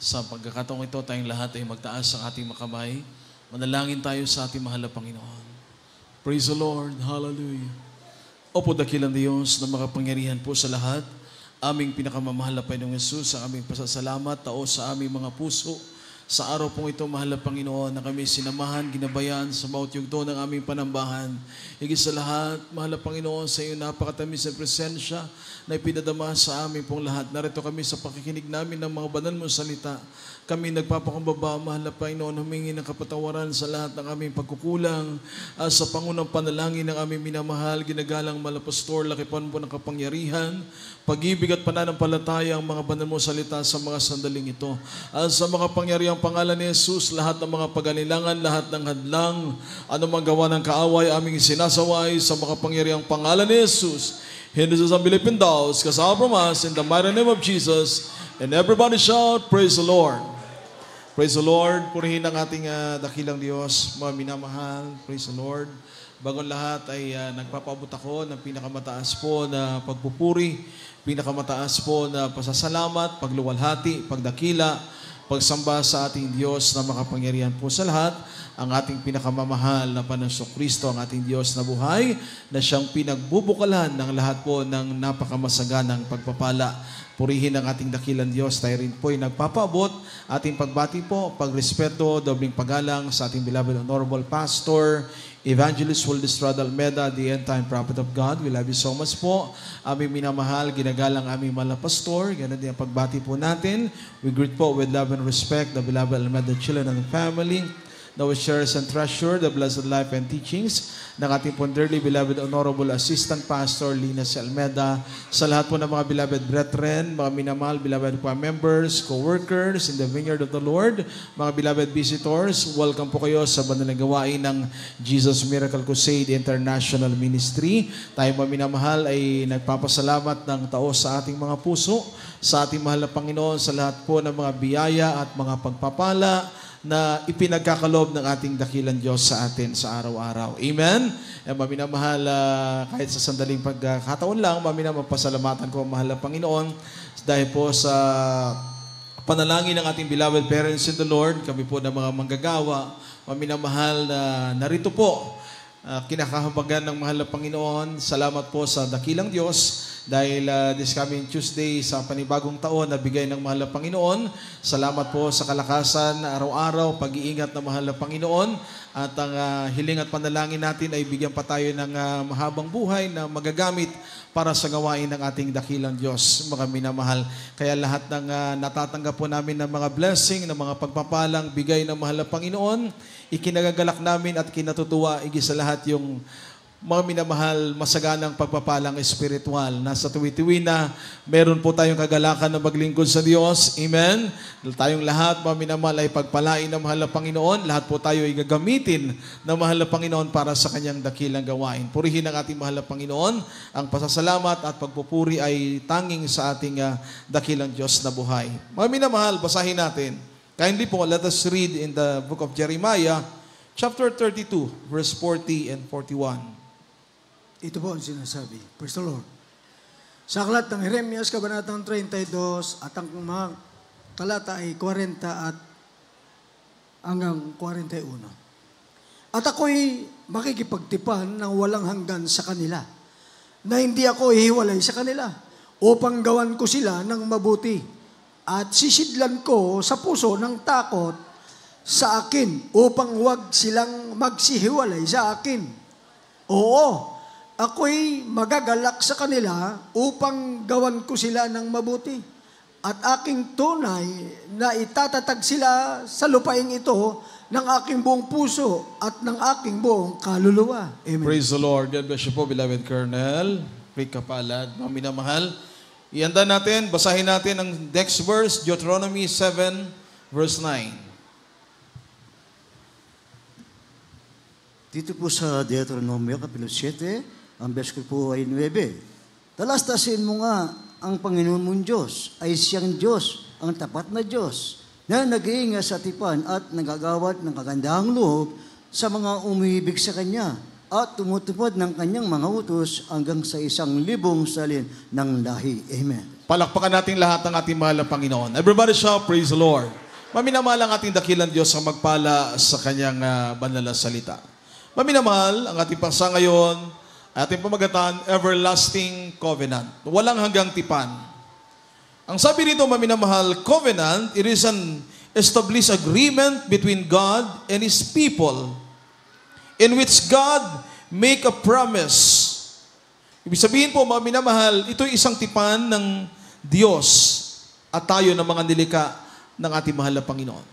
Sa pagkakataong ito, tayong lahat ay magtaas ang ating makamay. Manalangin tayo sa ating mahal na Panginoon. Praise the Lord. Hallelujah. Opo, dakilang Diyos na makapangyarihan po sa lahat. Aming pinakamamahal na Panginoong Yesus, ang aming pasasalamat, taos sa aming mga puso. Sa araw pong ito, mahal na Panginoon, na kami sinamahan, ginabayan sa bawat yugto ng aming panambahan. Higit sa lahat, mahal na Panginoon, sa iyo napakatamis na presensya na ipinadama sa amin pong lahat. Narito kami sa pakikinig namin ng mga banal mong salita. Kami nagpapakumbaba, mahal na Panginoon, humingi ng kapatawaran sa lahat ng aming pagkukulang. Sa pangunang panalangin ng aming minamahal, ginagalang malapastor, lakipan po ng kapangyarihan, pag-ibig at pananampalataya ang mga banal mong salita sa mga sandaling ito. Sa mga pangyarihang pangalan ni Jesus, lahat ng mga pag-alilangan, lahat ng hadlang, anumang gawa ng kaaway, aming sinasaway sa mga pangyarihang pangalan ni Jesus. Hindi sa Philippine dolls, kasama from us, in the mighty name of Jesus. And everybody shout, praise the Lord. Praise the Lord. Purihin ang ating dakilang Diyos, mga minamahal. Praise the Lord. Bagong lahat ay nagpapaabot ako ng pinakamataas po na pagpupuri, pinakamataas po na pasasalamat, pagluwalhati, pagdakila, pagsamba sa ating Diyos na makapangyarihan po sa lahat, ang ating pinakamamahal na Panginoong Kristo, ang ating Diyos na buhay, na siyang pinagbubukalan ng lahat po ng napakamasaganang pagpapala. Purihin ang ating dakilang Diyos. Tayo rin po ay nagpapaabot. Ating pagbati po, pagrespeto, dobling paggalang sa ating beloved Honorable Pastor, Evangelist Wildestrad Almeda, the end-time prophet of God. We love you so much po. Aming minamahal, ginagalang aming mahal na pastor. Ganun din ang pagbati po natin. We greet po with love and respect the beloved Almeda children and family. Now we share and treasure the blessed life and teachings ng ating po dearly beloved Honorable Assistant Pastor Lina C. Almeda. Sa lahat po ng mga beloved brethren, mga minamahal, beloved members, co-workers in the vineyard of the Lord, mga beloved visitors, welcome po kayo sa banalang gawain ng Jesus Miracle Crusade International Ministry. Tayo mga minamahal ay nagpapasalamat ng taos sa ating mga puso, sa ating mahal na Panginoon, sa lahat po ng mga biyaya at mga pagpapala na ipinagkakalob ng ating dakilang Diyos sa atin sa araw-araw. Amen? Maminamahal, kahit sa sandaling pagkakataon lang, maminamahal, pasalamatan ko ang mahal na Panginoon dahil po sa panalangin ng ating beloved parents in the Lord, kami po na mga manggagawa, maminamahal na narito po, kinakahabagan ng mahal na Panginoon. Salamat po sa dakilang Diyos dahil this coming Tuesday sa panibagong taon na bigay ng mahal na Panginoon. Salamat po sa kalakasan, araw-araw, pag-iingat ng mahal na Panginoon. At ang hiling at panalangin natin ay bigyan pa tayo ng mahabang buhay na magagamit para sa gawain ng ating dakilang Diyos, mga minamahal. Kaya lahat ng natatanggap po namin ng mga blessing, ng mga pagpapalang bigay ng mahal na Panginoon, ikinagagalak namin at kinatutuwa, igis sa lahat yung mga minamahal, masaganang pagpapalang espiritual. Nasa tuwi-tuwi na meron po tayong kagalakan na maglingkod sa Diyos. Amen? Tayong lahat, mga minamahal, ay pagpalain ng mahal na Panginoon. Lahat po tayo ay gagamitin ng mahal na Panginoon para sa kanyang dakilang gawain. Purihin ang ating mahal na Panginoon. Ang pasasalamat at pagpupuri ay tanging sa ating dakilang Diyos na buhay. Mga minamahal, basahin natin. Kindly po, let us read in the book of Jeremiah, chapter 32, verse 40 and 41. Ito po ang sinasabi. Praise the Lord. Sa aklat ng Jeremias, kabanatang 32, at ang mga talata ay 40 at hanggang 41. At ako'y makikipagtipan ng walang hanggan sa kanila, na hindi ako ihiwalay sa kanila, upang gawan ko sila ng mabuti, at sisidlan ko sa puso ng takot sa akin, upang huwag silang magsihiwalay sa akin. Oo, ako'y magagalak sa kanila upang gawan ko sila ng mabuti. At aking tunay na itatatag sila sa lupaing ito ng aking buong puso at ng aking buong kaluluwa. Amen. Praise the Lord. God bless you po, beloved Colonel. Pray kapalad. Mga minamahal, ihanda natin, basahin natin ang next verse, Deuteronomy 7, verse 9. Dito po sa Deuteronomio, Kapitulo 7, ang verse ko po ay 9. Talastasin mo nga ang Panginoon mong Diyos ay siyang Diyos, ang tapat na Diyos, na nag-iingat sa tipan at nagagawat ng kagandahang loob sa mga umibig sa Kanya at tumutupad ng kanyang mga utos hanggang sa 1,000 salin ng lahi. Amen. Palakpakan natin lahat ng ating mahal na Panginoon. Everybody shout, praise the Lord. Maminamahal ang ating dakilang Diyos ang magpala sa kanyang banal na salita. Maminamahal ang ating paksa ngayon, ating pamagatan, everlasting covenant. Walang hanggang tipan. Ang sabi rito, maminamahal, covenant, it is an established agreement between God and His people in which God make a promise. Ibig sabihin po, mga minamahal, ito'y isang tipan ng Diyos at tayo ng mga nilikha ng ating mahal na Panginoon.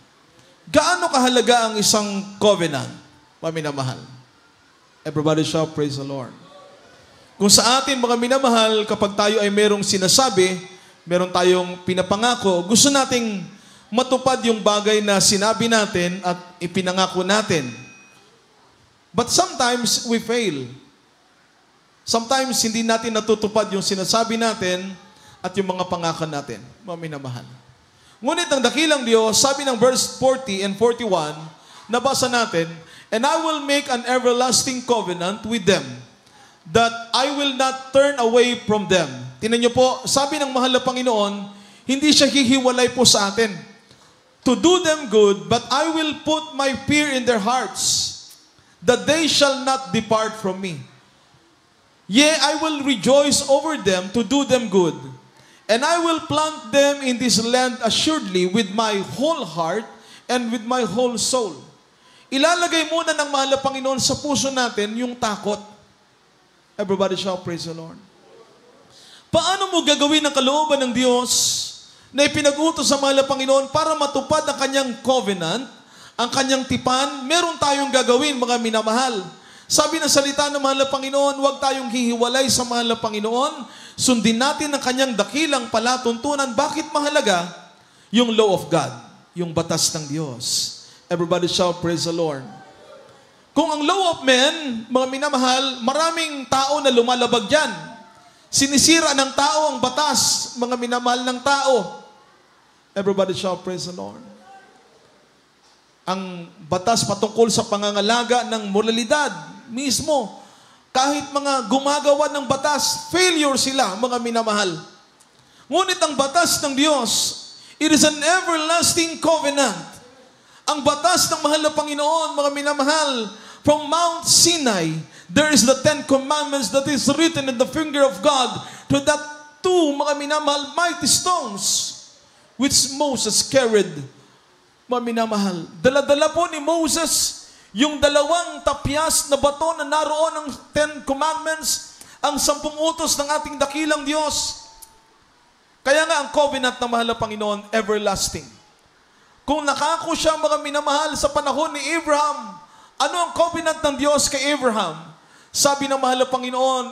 Gaano kahalaga ang isang covenant, mga minamahal? Everybody shout, praise the Lord. Kung sa atin, mga minamahal, kapag tayo ay merong sinasabi, meron tayong pinapangako, gusto nating matupad yung bagay na sinabi natin at ipinangako natin. But sometimes we fail. Sometimes hindi natin natutupad yung sinasabi natin at yung mga pangako natin. Mga minamahal. Ngunit ang dakilang Diyos, sabi ng verse 40 and 41, nabasa natin, and I will make an everlasting covenant with them, that I will not turn away from them. Tingnan niyo po, sabi ng mahal na Panginoon, hindi siya hihiwalay po sa atin. To do them good, but I will put my fear in their hearts, that they shall not depart from me. Yea, I will rejoice over them to do them good, and I will plant them in this land assuredly with my whole heart and with my whole soul. Ilalagay muna ng mahal na Panginoon sa puso natin yung takot. Everybody shout, praise the Lord. Paano mo gagawin ang kalooban ng Diyos na ipinag-utos sa mahal na Panginoon para matupad ang kanyang covenant, ang kanyang tipan? Meron tayong gagawin, mga minamahal. Sabi ng salita ng mahal na Panginoon, huwag tayong hihiwalay sa mahal na Panginoon. Sundin natin ang kanyang dakilang palatuntunan. Bakit mahalaga? Yung law of God, yung batas ng Diyos. Everybody shout, praise the Lord. Kung ang law of men, mga minamahal, maraming tao na lumalabag dyan. Sinisira ng tao ang batas, mga minamahal ng tao. Everybody shout, praise the Lord. Ang batas patungkol sa pangangalaga ng moralidad mismo, kahit mga gumagawa ng batas, failure sila, mga minamahal. Ngunit ang batas ng Diyos, it is an everlasting covenant. Ang batas ng mahal na Panginoon, mga minamahal, from Mount Sinai, there is the 10 commandments that is written in the finger of God to that two, mga minamahal, mighty stones, which Moses carried. Mga minamahal, dala-dala po ni Moses yung 2 tapyas na bato na naroon ng 10 commandments, ang 10 utos ng ating dakilang Diyos. Kaya nga ang covenant ng mahal na Panginoon, everlasting. Kung nakako siya, mga minamahal, sa panahon ni Abraham, ano ang covenant ng Diyos kay Abraham? Sabi ng mahal na Panginoon,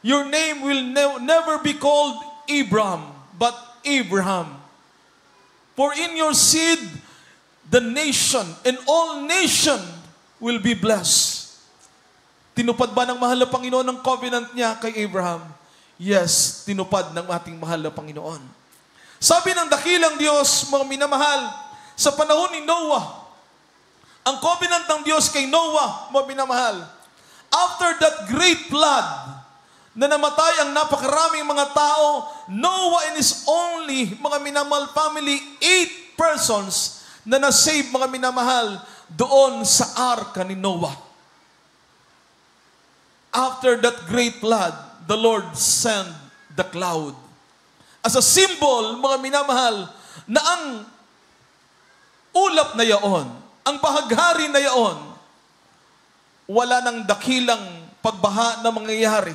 your name will never be called Abram, but Abraham. For in your seed, the nation and all nation will be blessed. Tinupad ba ng mahal na Panginoon ang covenant niya kay Abraham? Yes, tinupad ng ating mahal na Panginoon. Sabi ng dakilang Diyos, mga minamahal, sa panahon ni Noah, ang covenant ng Diyos kay Noah, mga minamahal, after that great flood, na namatay ang napakaraming mga tao, Noah and his only, mga minamahal family, 8 persons na nasave, mga minamahal, doon sa arka ni Noah. After that great flood, the Lord sent the cloud. As a symbol, mga minamahal, na ang ulap na yaon, ang bahaghari na yaon, wala nang dakilang pagbaha na mangyayari.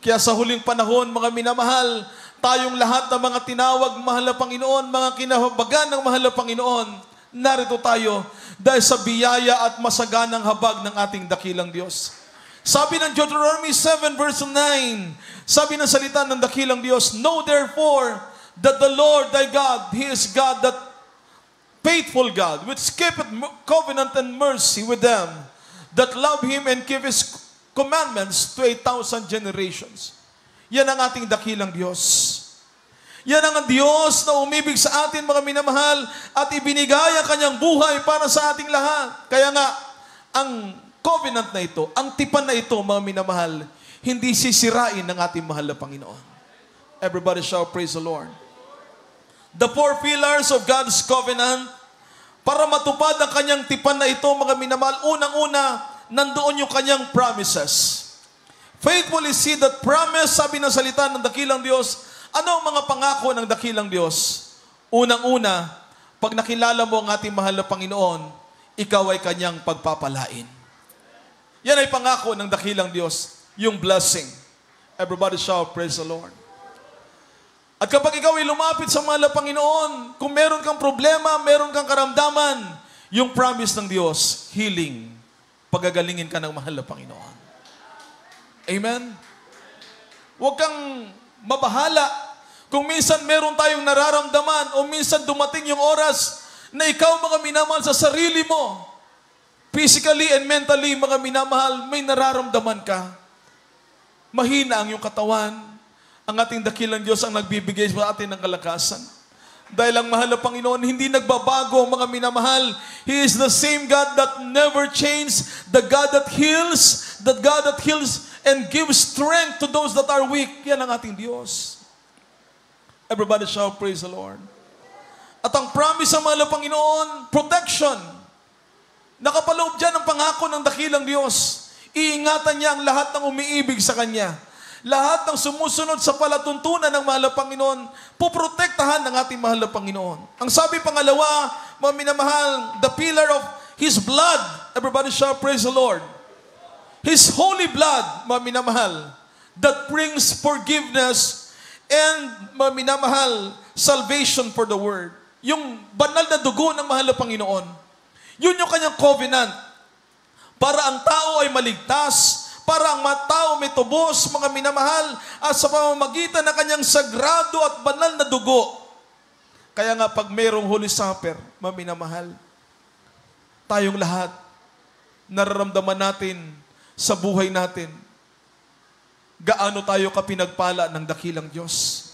Kaya sa huling panahon, mga minamahal, tayong lahat ng mga tinawag mahal na Panginoon, mga kinahabagan ng mahal na Panginoon, narito tayo dahil sa biyaya at masaganang habag ng ating dakilang Diyos. Sabi ng Deuteronomy 7 verse 9, sabi ng salita ng dakilang Diyos, know therefore that the Lord thy God, He is God, that faithful God, which keepeth covenant and mercy with them that love Him and keep His commandments to 1,000 generations. Yan ang ating dakilang Diyos. Yan ang Diyos na umibig sa atin, mga minamahal, at ibinigay ang kanyang buhay para sa ating lahat. Kaya nga, ang covenant na ito, ang tipan na ito, mga minamahal, hindi sisirain ng ating mahal na Panginoon. Everybody shout, praise the Lord. The 4 pillars of God's covenant, para matupad ang kanyang tipan na ito, mga minamahal, unang-una, nandoon yung kanyang promises. Faithfully see that promise, sabi ng salita ng dakilang Diyos. Ano ang mga pangako ng dakilang Diyos? Unang-una, pag nakilala mo ang ating mahal na Panginoon, ikaw ay kanyang pagpapalain. Yan ay pangako ng dakilang Diyos, yung blessing. Everybody shout, praise the Lord. At kapag ikaw ay lumapit sa mahal na Panginoon, kung meron kang problema, meron kang karamdaman, yung promise ng Diyos, healing, pagagalingin ka ng mahal na Panginoon. Amen? Huwag kang mabahala. Kung minsan meron tayong nararamdaman o minsan dumating yung oras na ikaw, mga minamahal, sa sarili mo, physically and mentally, mga minamahal, may nararamdaman ka. Mahina ang iyong katawan. Ang ating dakilang Diyos ang nagbibigay sa atin ng kalakasan. Dahil ang mahal na Panginoon, hindi nagbabago, mga minamahal. He is the same God that never changed, the God that heals and gives strength to those that are weak. Yan ang ating Diyos. Everybody shout, praise the Lord. At ang promise ng mahal na Panginoon, protection. Nakapaloob dyan ang pangako ng dakilang Diyos. Iingatan niya ang lahat ng umiibig sa Kanya. Lahat ng sumusunod sa palatuntunan ng mahal na Panginoon, puprotektahan ng ating mahal na Panginoon. Ang sabi pangalawa, mga minamahal, the pillar of His blood. Everybody shout, praise the Lord. His holy blood, mga minamahal, that brings forgiveness and, mga minamahal, salvation for the world. Yung banal na dugo ng mahal na Panginoon, yun yung kanyang covenant. Para ang tao ay maligtas, para ang tao may tubos, mga minamahal, at sa pamamagitan ng kanyang sagrado at banal na dugo. Kaya nga pag mayroong Holy Supper, mga minamahal, tayong lahat, nararamdaman natin sa buhay natin, gaano tayo kapinagpala ng dakilang Diyos,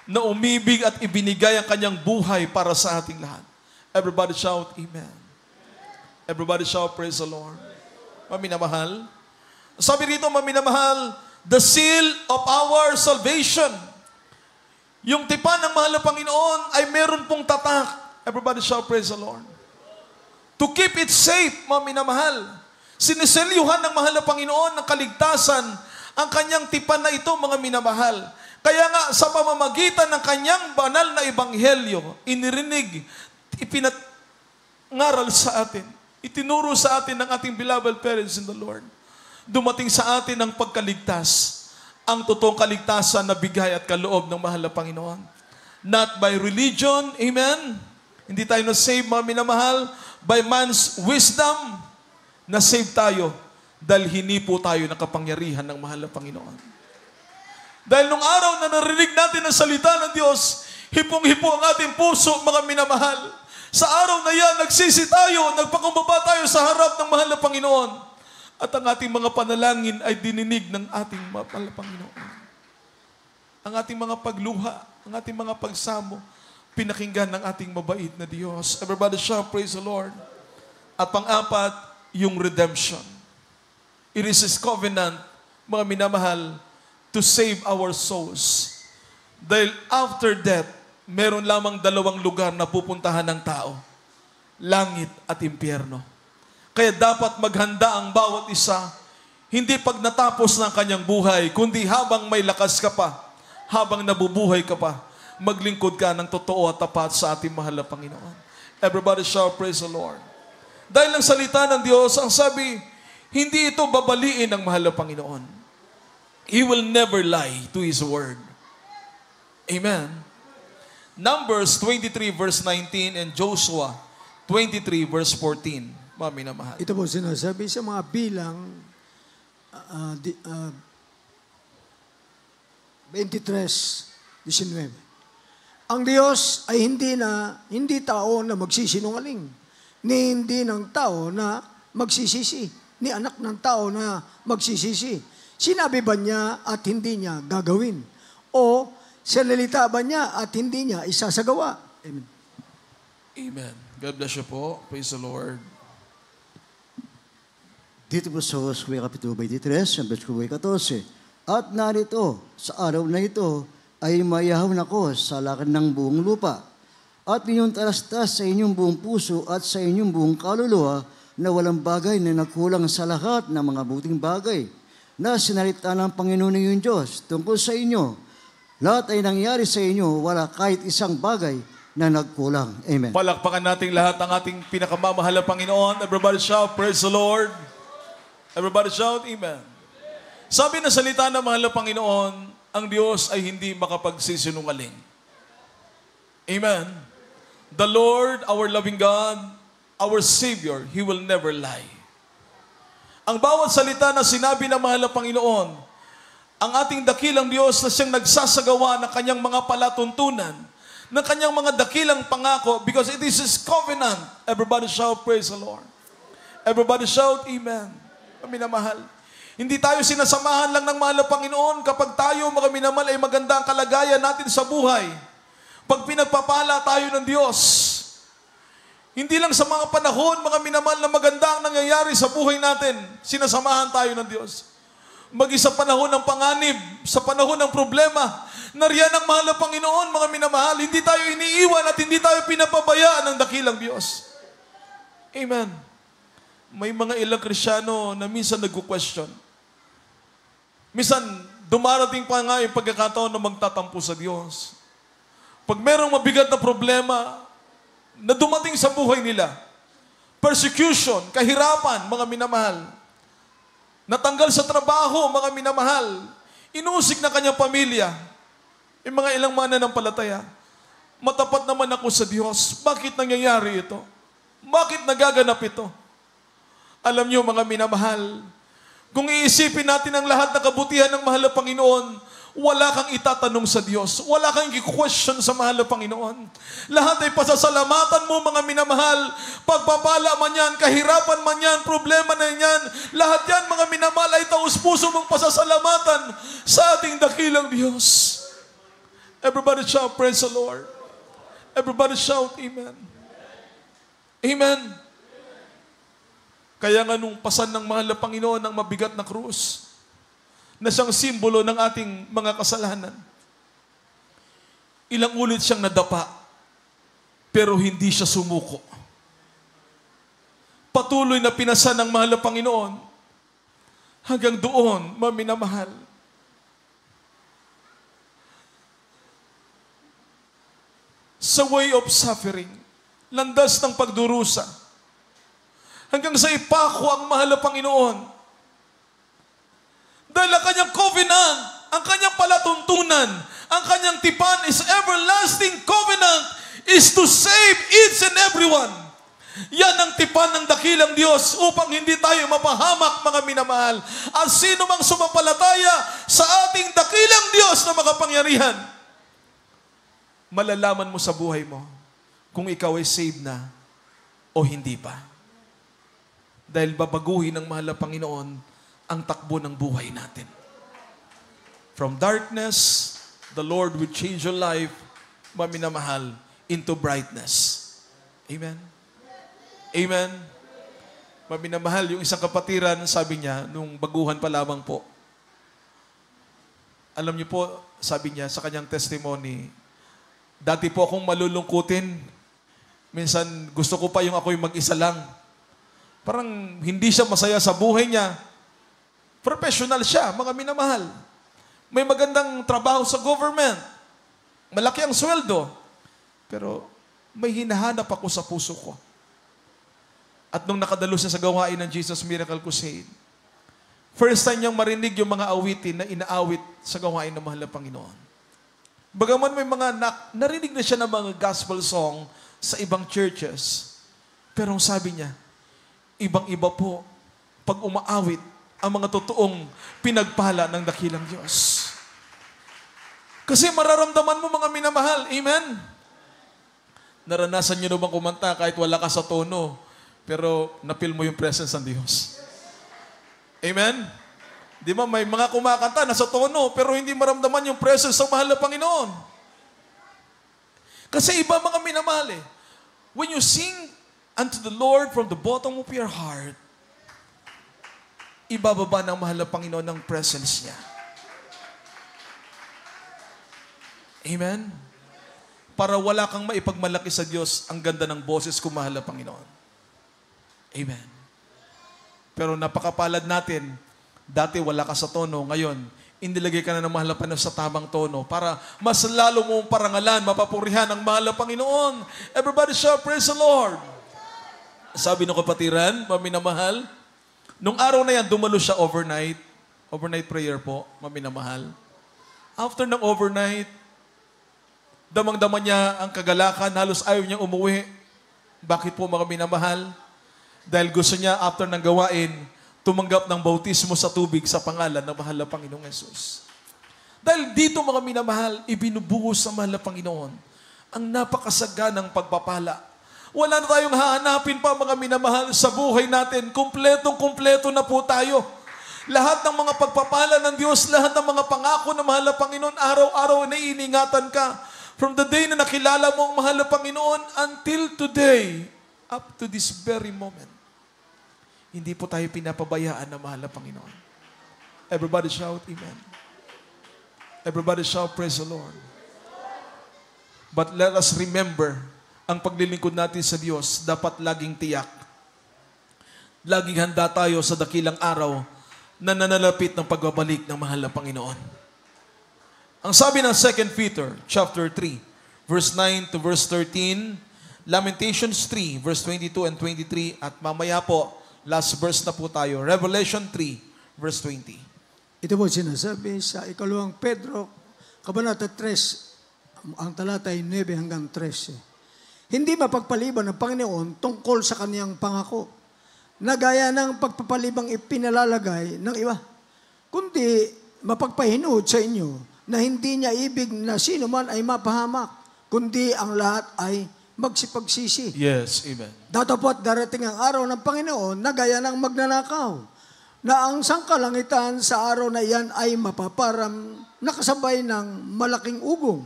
na umibig at ibinigay ang kanyang buhay para sa ating lahat. Everybody shout, Amen. Everybody shout, praise the Lord. Mga minamahal, sabi rito, mga minamahal, the seal of our salvation. Yung tipan ng mahal na Panginoon ay meron pong tatak. Everybody shout, praise the Lord. To keep it safe, mga minamahal. Siniselyuhan ng mahal na Panginoon ng kaligtasan ang kanyang tipan na ito, mga minamahal. Kaya nga, sa pamamagitan ng kanyang banal na ebanghelyo, inirinig, ipinangaral sa atin, itinuro sa atin ng ating beloved parents in the Lord. Dumating sa atin ang pagkaligtas, ang totoong kaligtasan na bigay at kaloob ng mahal na Panginoon. Not by religion, amen? Hindi tayo na-save, mga minamahal, by man's wisdom, na-save tayo dahil hinipo tayo ng kapangyarihan ng mahal na Panginoon. Dahil nung araw na narinig natin ang salita ng Diyos, hipong-hipo ang ating puso, mga minamahal. Sa araw na yan, nagsisi tayo, nagpakumbaba tayo sa harap ng mahal na Panginoon. At ang ating mga panalangin ay dininig ng ating mahal na Panginoon. Ang ating mga pagluha, ang ating mga pagsamo, pinakinggan ng ating mabait na Diyos. Everybody shout, praise the Lord. At pang-apat, yung redemption. It is His covenant, mga minamahal, to save our souls. Dahil after death, meron lamang 2 lugar na pupuntahan ng tao. Langit at impyerno. Kaya dapat maghanda ang bawat isa, hindi pag natapos ng kanyang buhay, kundi habang may lakas ka pa, habang nabubuhay ka pa, maglingkod ka ng totoo at tapat sa ating mahal na Panginoon. Everybody shout, praise the Lord. Dahil ang salita ng Diyos, ang sabi, hindi ito babaliin ng mahal na Panginoon. He will never lie to His word. Amen. Numbers 23 verse 19 and Joshua 23 verse 14. Mami na mahal. Ito po sinasabi sa mga bilang 23:19. Ang Diyos ay hindi tao na magsisinungaling, ni hindi ng tao na magsisisi, ni anak ng tao na magsisisi. Sinabi ba niya at hindi niya gagawin? O sinalita ba niya at hindi niya isasagawa? Amen. Amen. God bless you po. Praise the Lord. Dito po sa Josue Kapitulo 23, ang versikulo 14. At narito, sa araw na ito, ay mayahon ako sa lakad ng buong lupa. At inyong talastas sa inyong buong puso at sa inyong buong kaluluwa na walang bagay na nakulang sa lahat ng mga buting bagay na sinalita ng Panginoon ninyong Diyos tungkol sa inyo. Lahat ay nangyari sa inyo, wala kahit isang bagay na nagkulang. Amen. Palakpakan natin lahat ang ating pinakamamahal na Panginoon. Everybody shout, praise the Lord. Everybody shout, Amen. Sabi na salita ng mahal na Panginoon, ang Diyos ay hindi makapagsisinungaling. Amen. The Lord, our loving God, our Savior, He will never lie. Ang bawat salita na sinabi ng mahal na Panginoon, ang ating dakilang Diyos na siyang nagsasagawa ng kanyang mga palatuntunan, ng kanyang mga dakilang pangako, because it is His covenant. Everybody shout, praise the Lord. Everybody shout, Amen. Minamahal. Hindi tayo sinasamahan lang ng mahal na Panginoon kapag tayo, mga minamahal, ay maganda ang kalagayan natin sa buhay. Pag pinagpapala tayo ng Diyos, hindi lang sa mga panahon, mga minamahal, na maganda ang nangyayari sa buhay natin, sinasamahan tayo ng Diyos. Maging sa panahon ng panganib, sa panahon ng problema, nariyan ang mahal na Panginoon, mga minamahal. Hindi tayo iniiwan at hindi tayo pinapabayaan ng dakilang Diyos. Amen. May mga ilang Kristyano na minsan nagko-question. Minsan, dumarating pa nga yung pagkakataon na magtatampo sa Diyos. Pag merong mabigat na problema na dumating sa buhay nila, persecution, kahirapan, mga minamahal, natanggal sa trabaho, mga minamahal, inusik na kanyang pamilya, yung mga ilang mananampalataya, matapat naman ako sa Diyos. Bakit nangyayari ito? Bakit nagaganap ito? Alam niyo, mga minamahal, kung iisipin natin ang lahat ng kabutihan ng mahal na Panginoon, wala kang itatanong sa Diyos. Wala kang i-question sa mahal na Panginoon. Lahat ay pasasalamatan mo, mga minamahal. Pagpapala man yan, kahirapan man yan, problema na yan, lahat yan, mga minamahal, ay taus-puso mong pasasalamatan sa ating dakilang Diyos. Everybody shout, praise the Lord. Everybody shout, Amen. Amen. Kaya nga nung pasan ng mahal na Panginoon ng mabigat na krus, na siyang simbolo ng ating mga kasalanan, ilang ulit siyang nadapa, pero hindi siya sumuko. Patuloy na pinasan ng mahal na Panginoon, hanggang doon, maminamahal. Sa way of suffering, landas ng pagdurusa, hanggang sa ipako ang mahal na Panginoon. Dahil ang kanyang covenant, ang kanyang palatuntunan, ang kanyang tipan is everlasting covenant is to save each and everyone. Yan ang tipan ng dakilang Diyos upang hindi tayo mapahamak, mga minamahal. At sino mang sumampalataya sa ating dakilang Diyos na makapangyarihan, malalaman mo sa buhay mo kung ikaw ay saved na o hindi pa. Dahil babaguhin ng mahal na Panginoon ang takbo ng buhay natin. From darkness, the Lord will change your life, maminamahal, into brightness. Amen? Amen? Maminamahal, yung isang kapatiran, sabi niya, nung baguhan pa lamang po, alam niyo po, sabi niya sa kanyang testimony, dati po akong malulungkutin. Minsan, gusto ko pa yung ako'y mag-isa lang. Parang hindi siya masaya sa buhay niya. Professional siya, mga minamahal. May magandang trabaho sa government. Malaki ang sweldo. Pero may hinahanap ako sa puso ko. At nung nakadalo siya sa gawain ng Jesus Miracle Crusade, first time niyang marinig yung mga awitin na inaawit sa gawain ng mahal na Panginoon. Bagaman may mga narinig na siya ng mga gospel song sa ibang churches. Pero ang sabi niya, ibang-iba po pag umaawit ang mga totoong pinagpala ng dakilang Diyos. Kasi mararamdaman mo, mga minamahal. Amen? Naranasan niyo na bang kumanta kahit wala ka sa tono, pero napil mo yung presence ng Diyos? Amen? Di ba, may mga kumakanta nasa tono, pero hindi maramdaman yung presence ng mahal na Panginoon. Kasi iba, mga minamahal eh. When you sing unto the Lord from the bottom of your heart, ibababa ng mahal na Panginoon ng presence niya. Amen? Para wala kang maipagmalaki sa Diyos, ang ganda ng boses ko, mahal na Panginoon. Amen. Pero napakapalad natin, dati wala ka sa tono, ngayon, inilagay ka na ng mahal na Panginoon sa tamang tono para mas lalo mong parangalan, mapapurihan ang mahal na Panginoon. Everybody shout, praise the Lord. Sabi ng kapatiran, maminamahal, nung araw na yan, dumalo siya overnight prayer po, maminamahal. After ng overnight, damang-dama niya ang kagalakan, halos ayaw niyang umuwi. Bakit po mga minamahal? Dahil gusto niya, after ng gawain, tumanggap ng bautismo sa tubig sa pangalan ng mahal na Panginoong Yesus. Dahil dito mga minamahal, ibinubuhos sa mahal na Panginoon ang napakasaganang pagpapala. Wala na tayong hahanapin pa mga minamahal sa buhay natin. Kumpletong-kumpleto na po tayo. Lahat ng mga pagpapala ng Diyos, lahat ng mga pangako ng mahal na Panginoon, araw-araw na iingatan ka. From the day na nakilala mo ang mahal na Panginoon until today, up to this very moment, hindi po tayo pinapabayaan ng mahal na Panginoon. Everybody shout, Amen. Everybody shout, praise the Lord. But let us remember, ang paglilingkod natin sa Diyos, dapat laging tiyak. Laging handa tayo sa dakilang araw na nanalapit ng pagbabalik ng mahal na Panginoon. Ang sabi ng 2 Peter, chapter 3, verse 9 to verse 13, Lamentations 3, verse 22 and 23, at mamaya po, last verse na po tayo, Revelation 3, verse 20. Ito po sinasabi sa ikalawang Pedro, Kabanata 3, ang talata ay 9 hanggang 13. Hindi mapagpaliban ng Panginoon tungkol sa kaniyang pangako, na gaya ng pagpapalibang ipinalalagay ng iba, kundi mapagpahinood sa inyo na hindi niya ibig na sino man ay mapahamak, kundi ang lahat ay magsipagsisi. Yes, amen. Datapot darating ang araw ng Panginoon na gaya ng magnanakaw, na ang sangkalangitan sa araw na iyan ay mapaparam nakasabay ng malaking ugong,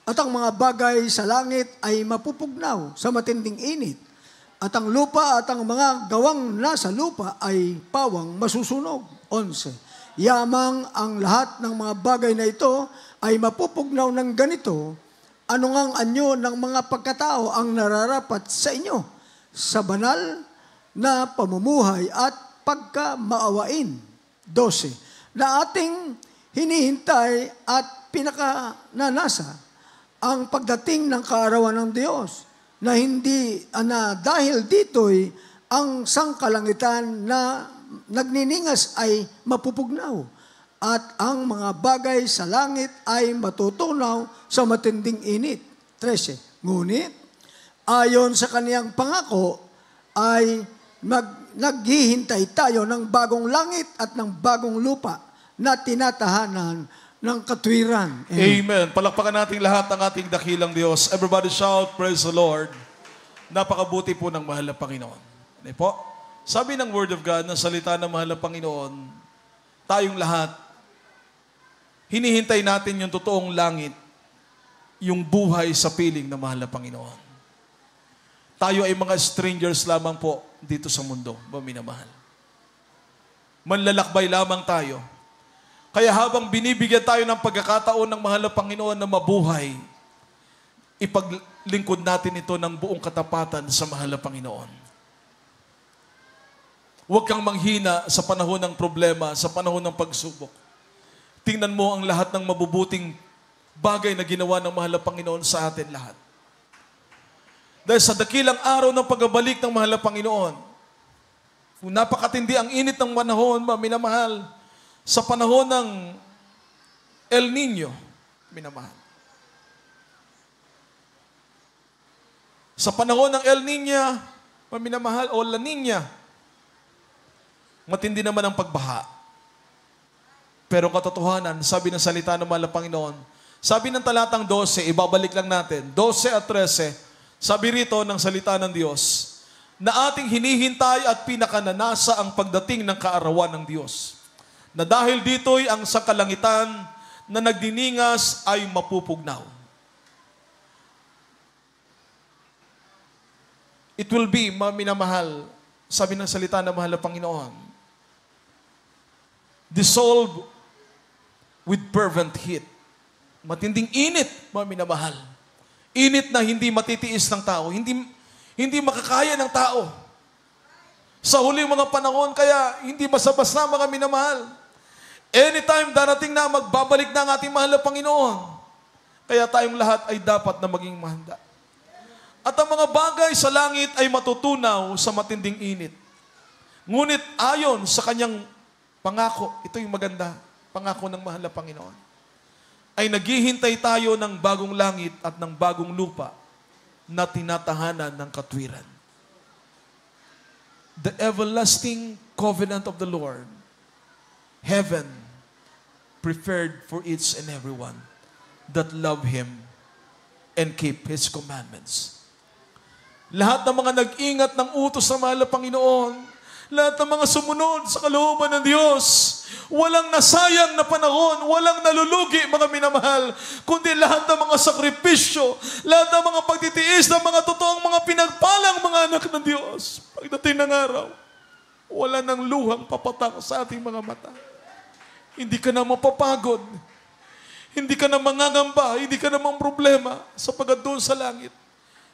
at ang mga bagay sa langit ay mapupugnaw sa matinding init, at ang lupa at ang mga gawang nasa lupa ay pawang masusunog. 11. Yamang ang lahat ng mga bagay na ito ay mapupugnaw ng ganito, ano ngang anyo ng mga pagkatao ang nararapat sa inyo sa banal na pamumuhay at pagkamaawain. 12. Na ating hinihintay at pinakananasa ang pagdating ng kaarawan ng Diyos, na dahil dito'y ang sangkalangitan na nagniningas ay mapupugnaw, at ang mga bagay sa langit ay matutunaw sa matinding init. 13. Ngunit, ayon sa kaniyang pangako, ay naghihintay tayo ng bagong langit at ng bagong lupa na tinatahanan ng katwiran. Amen. Palakpakan natin lahat ang ating dakilang Diyos. Everybody shout, praise the Lord. Napakabuti po ng mahal na Panginoon. Ano po? Sabi ng Word of God, ng salita ng mahal na Panginoon, tayong lahat, hinihintay natin yung totoong langit, yung buhay sa piling ng mahal na Panginoon. Tayo ay mga strangers lamang po dito sa mundo, minamahal. Manlalakbay lamang tayo. Kaya habang binibigyan tayo ng pagkakataon ng mahal na Panginoon na mabuhay, ipaglingkod natin ito ng buong katapatan sa mahal na Panginoon. Huwag kang manghina sa panahon ng problema, sa panahon ng pagsubok. Tingnan mo ang lahat ng mabubuting bagay na ginawa ng mahal na Panginoon sa atin lahat. Dahil sa dakilang araw ng pagbabalik ng mahal na Panginoon, kung napakatindi ang init ng panahon, minamahal, sa panahon ng El Nino, minamahal. Sa panahon ng El Nino, minamahal, o La Nina, matindi naman ang pagbaha. Pero katotohanan, sabi ng salita ng mahal na Panginoon, sabi ng talatang 12, ibabalik lang natin, 12 at 13, sabi rito ng salita ng Diyos, na ating hinihintay at pinakananasa ang pagdating ng kaarawan ng Diyos. Na dahil dito'y ang sangkalangitan na nagdiningas ay mapupugnaw. It will be, minamahal, sabi ng salita ng mahal na Panginoon, dissolve with fervent heat. Matinding init, mga minamahal. Init na hindi matitiis ng tao. Hindi makakaya ng tao. Sa huling mga panahon, kaya hindi basta-basta, mga minamahal. Anytime darating na, magbabalik na ang ating mahal na Panginoon. Kaya tayong lahat ay dapat na maging mahanda. At ang mga bagay sa langit ay matutunaw sa matinding init. Ngunit ayon sa kanyang pangako, ito yung maganda, pangako ng mahal na Panginoon, ay naghihintay tayo ng bagong langit at ng bagong lupa na tinatahanan ng katwiran. The everlasting covenant of the Lord, heaven prepared for each and everyone that love Him and keep His commandments. Lahat ng mga nag-ingat ng utos sa mahal na Panginoon, lahat ng mga sumunod sa kalooban ng Diyos, walang nasayang na panahon, walang nalulugi, mga minamahal, kundi lahat ng mga sakripisyo, lahat ng mga pagtitiis ng mga totoong mga pinagpalang mga anak ng Diyos. Pagdating ng araw, wala nang luhang papatak sa ating mga mata. Hindi ka na mapapagod. Hindi ka na mangangamba. Hindi ka na mang problema sapagkat doon sa langit.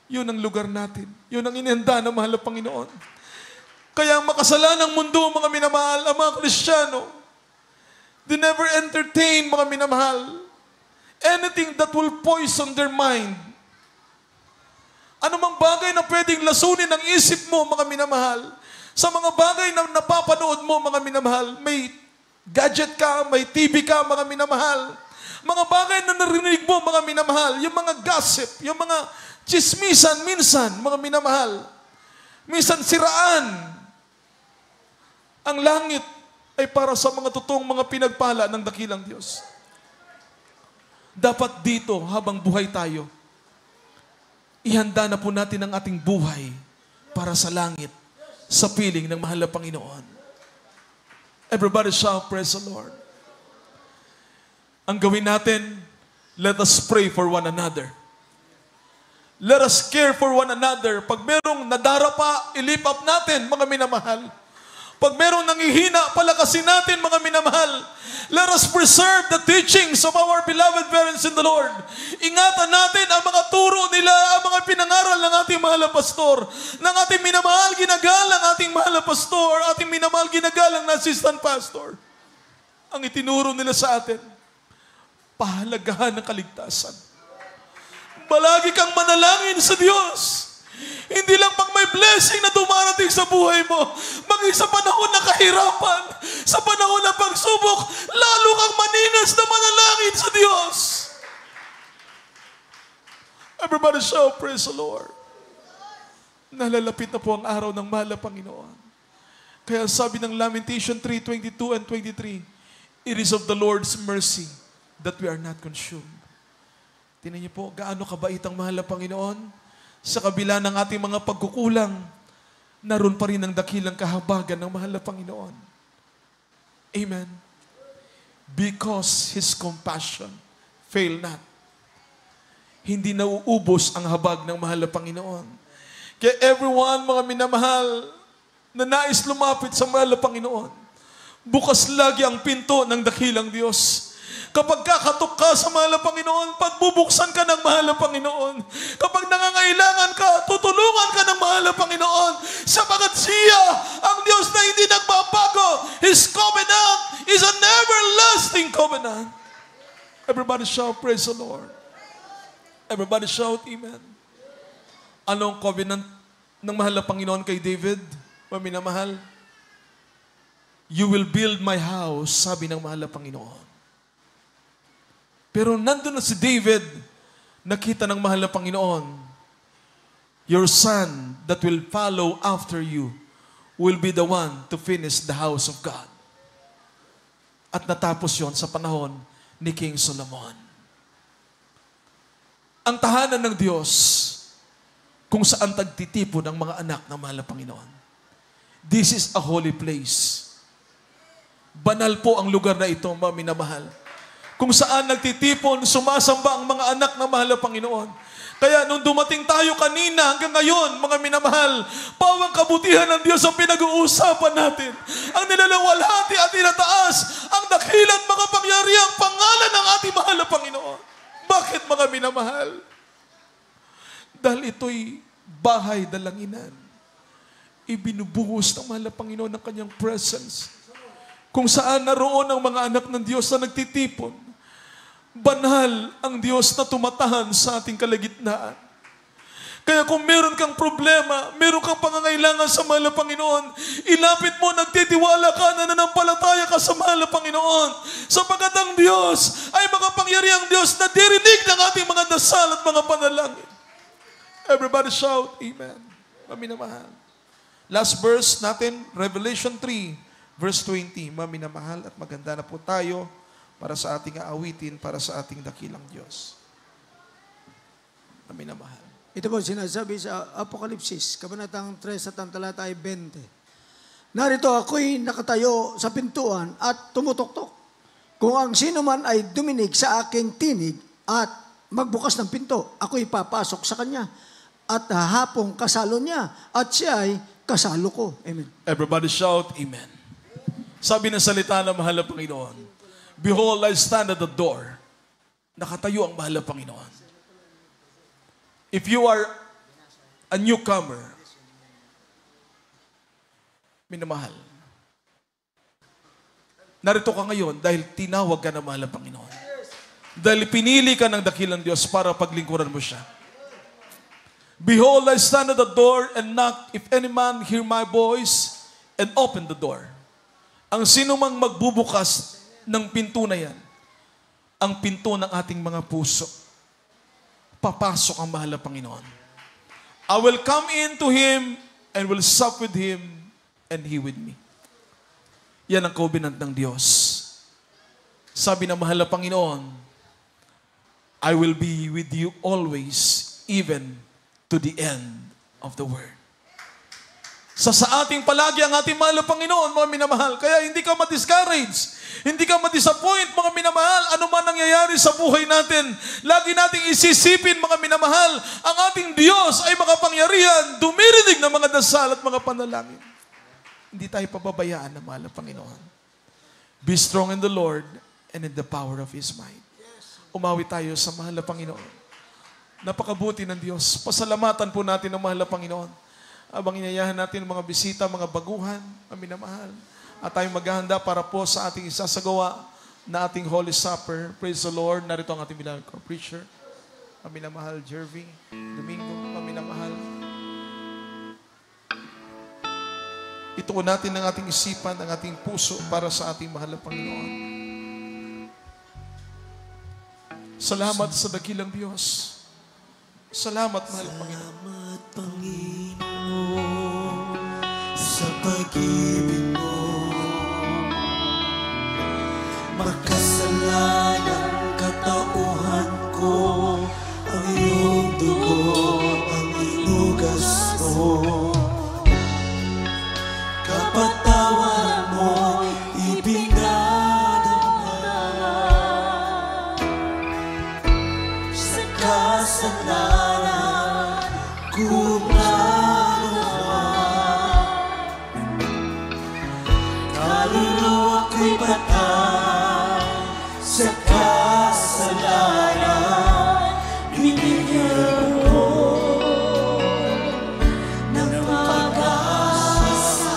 Yun ang lugar natin. Yun ang inihanda ng mahal na Panginoon. Kaya ang makasalanang mundo, mga minamahal, ang mga Kristiyano, they never entertain, mga minamahal, anything that will poison their mind. Ano mang bagay na pwedeng lasunin ang isip mo, mga minamahal, sa mga bagay na napapanood mo, mga minamahal, may gadget ka, may TV ka, mga minamahal, mga bagay na narinig mo, mga minamahal, yung mga gossip, yung mga chismisan, minsan, mga minamahal, minsan siraan. Ang langit ay para sa mga totoong mga pinagpala ng dakilang Diyos. Dapat dito, habang buhay tayo, ihanda na po natin ang ating buhay para sa langit, sa piling ng mahal na Panginoon. Everybody shout, praise the Lord. Ang gawin natin, let us pray for one another. Let us care for one another. Pag merong nadarapa, ilip up natin, mga minamahal. Pag merong nangihina, palakasin natin, mga minamahal. Let us preserve the teachings of our beloved parents in the Lord. Ingatan natin ang mga turo nila, ang mga pinangaral ng ating mahal na pastor, ng ating minamahal ginagalang ating mahal na pastor, ating minamahal ginagalang na assistant pastor. Ang itinuro nila sa atin, pahalagahan ng kaligtasan. Palagi kang manalangin sa Diyos. Hindi lang pag may blessing na dumarating sa buhay mo, maging sa panahon ng kahirapan, sa panahon ng pagsubok, lalo kang maninas na manalangin sa Diyos. Everybody shout, praise the Lord. Nalalapit na po ang araw ng mahal na Panginoon. Kaya sabi ng Lamentation 3:22 and 23, it is of the Lord's mercy that we are not consumed. Tingnan niyo po, gaano kabait ang mahal na Panginoon. Sa kabila ng ating mga pagkukulang, naroon pa rin ang dakilang kahabagan ng mahal na Panginoon. Amen. Because His compassion fail not. Hindi nauubos ang habag ng mahal na Panginoon. Kaya everyone, mga minamahal, na nais lumapit sa mahal na Panginoon, bukas lagi ang pinto ng dakilang Diyos. Kapag kakatok ka sa mahal na Panginoon, pagbubuksan ka ng mahal na Panginoon. Kapag nangangailangan ka, tutulungan ka ng mahal na Panginoon. Sapagat siya, ang Diyos na hindi nagbabago. His covenant is an everlasting covenant. Everybody shout, praise the Lord. Everybody shout, amen. Anong covenant ng mahal na Panginoon kay David? Paminamahal. You will build my house, sabi ng mahal na Panginoon. Pero nandun na si David, nakita ng mahal na Panginoon, your son that will follow after you will be the one to finish the house of God. At natapos yon sa panahon ni King Solomon. Ang tahanan ng Diyos, kung saan tagtitipon ang mga anak ng mahal na Panginoon. This is a holy place. Banal po ang lugar na ito, mga minamahal. Kung saan nagtitipon, sumasamba ang mga anak ng mahal na Panginoon. Kaya nung dumating tayo kanina hanggang ngayon, mga minamahal, pawang kabutihan ng Diyos ang pinag-uusapan natin. Ang nilalawalhati at inataas, ang dakilang makapangyarihang pangalan ng ating mahal na Panginoon. Bakit mga minamahal? Dahil ito'y bahay dalanginan. Ibinubuhos ng mahal na Panginoon ng kanyang presence. Kung saan naroon ang mga anak ng Diyos na nagtitipon. Banal ang Diyos na tumatahan sa ating kalagitnaan. Kaya kung meron kang problema, meron kang pangangailangan sa mahal na Panginoon, ilapit mo, nagtitiwala ka, nananampalataya ka sa mahal na Panginoon. Sapagkat ang Diyos ay makapangyarihang Diyos na dirinig ng ating mga dasal at mga panalangin. Everybody shout, Amen. Maminamahal. Last verse natin, Revelation 3, verse 20. Maminamahal at maganda na po tayo para sa ating aawitin, para sa ating dakilang Diyos. Maminamahal. Ito po sinasabi sa Apokalipsis, Kabanatang 3 at ang talata ay 20. Narito ako'y nakatayo sa pintuan at tumutoktok. Kung ang sino man ay duminig sa aking tinig at magbukas ng pinto, ako'y papasok sa kanya at hahapong kasalo niya at siya ay kasalo ko. Amen. Everybody shout, Amen. Sabi ng salita ng mahal na Panginoon, Behold, I stand at the door. Nakatayo ang mahal na Panginoon. If you are a newcomer, minamahal, narito ka ngayon dahil tinawag ka ng mahal na Panginoon. Dahil pinili ka ng dakilang Diyos para paglingkuran mo siya. Behold, I stand at the door and knock. If any man hear my voice and open the door. Ang sino mang magbubukas ng pinto na yan, ang pinto ng ating mga puso, papasok ang mahal na Panginoon. I will come into Him and will sup with Him and He with me. Yan ang covenant ng Diyos. Sabi ng mahal na Panginoon, I will be with you always, even to the end of the world. Sa ating palagi ang ating mahal na Panginoon, mga minamahal. Kaya hindi ka ma-discourage. Hindi ka ma-disappoint, mga minamahal. Ano man nangyayari sa buhay natin, lagi nating isisipin, mga minamahal, ang ating Diyos ay makapangyarihan, dumirinig ng mga dasal at mga panalangin. Hindi tayo pababayaan ng mahal na Panginoon. Be strong in the Lord and in the power of His might. Umawi tayo sa mahal na Panginoon. Napakabuti ng Diyos. Pasalamatan po natin ang mahal na Panginoon. Habang inayahan natin ang mga bisita, mga baguhan, ang minamahal. At tayong maghahanda para po sa ating isasagawa na ating Holy Supper. Praise the Lord. Narito ang ating bilang preacher. Ang minamahal, Jervy. Domingo, ang minamahal. Ituon natin ang ating isipan, ang ating puso para sa ating mahal na Panginoon. Salamat sa dakilang Diyos. Salamat, mahal na Panginoon. Salamat, Panginoon, sa pag-ibig mo. Makasalanang katauhan ko, ang iyong dugo ang inugas mo. Kapatawaran mo, ibinadama sa kasalanan gumagawa. Kaluluwa ko'y patay sa kasalanan, binigyan mo ng pag-asa.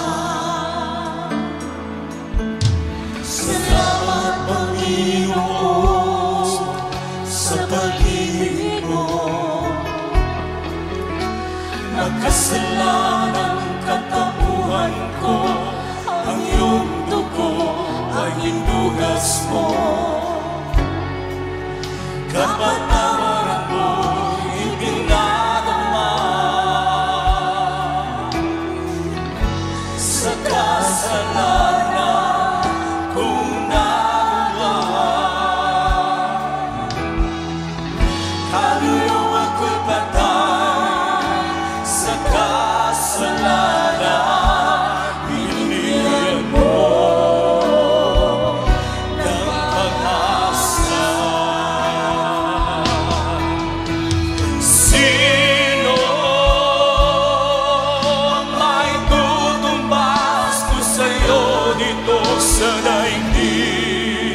sa daigdig.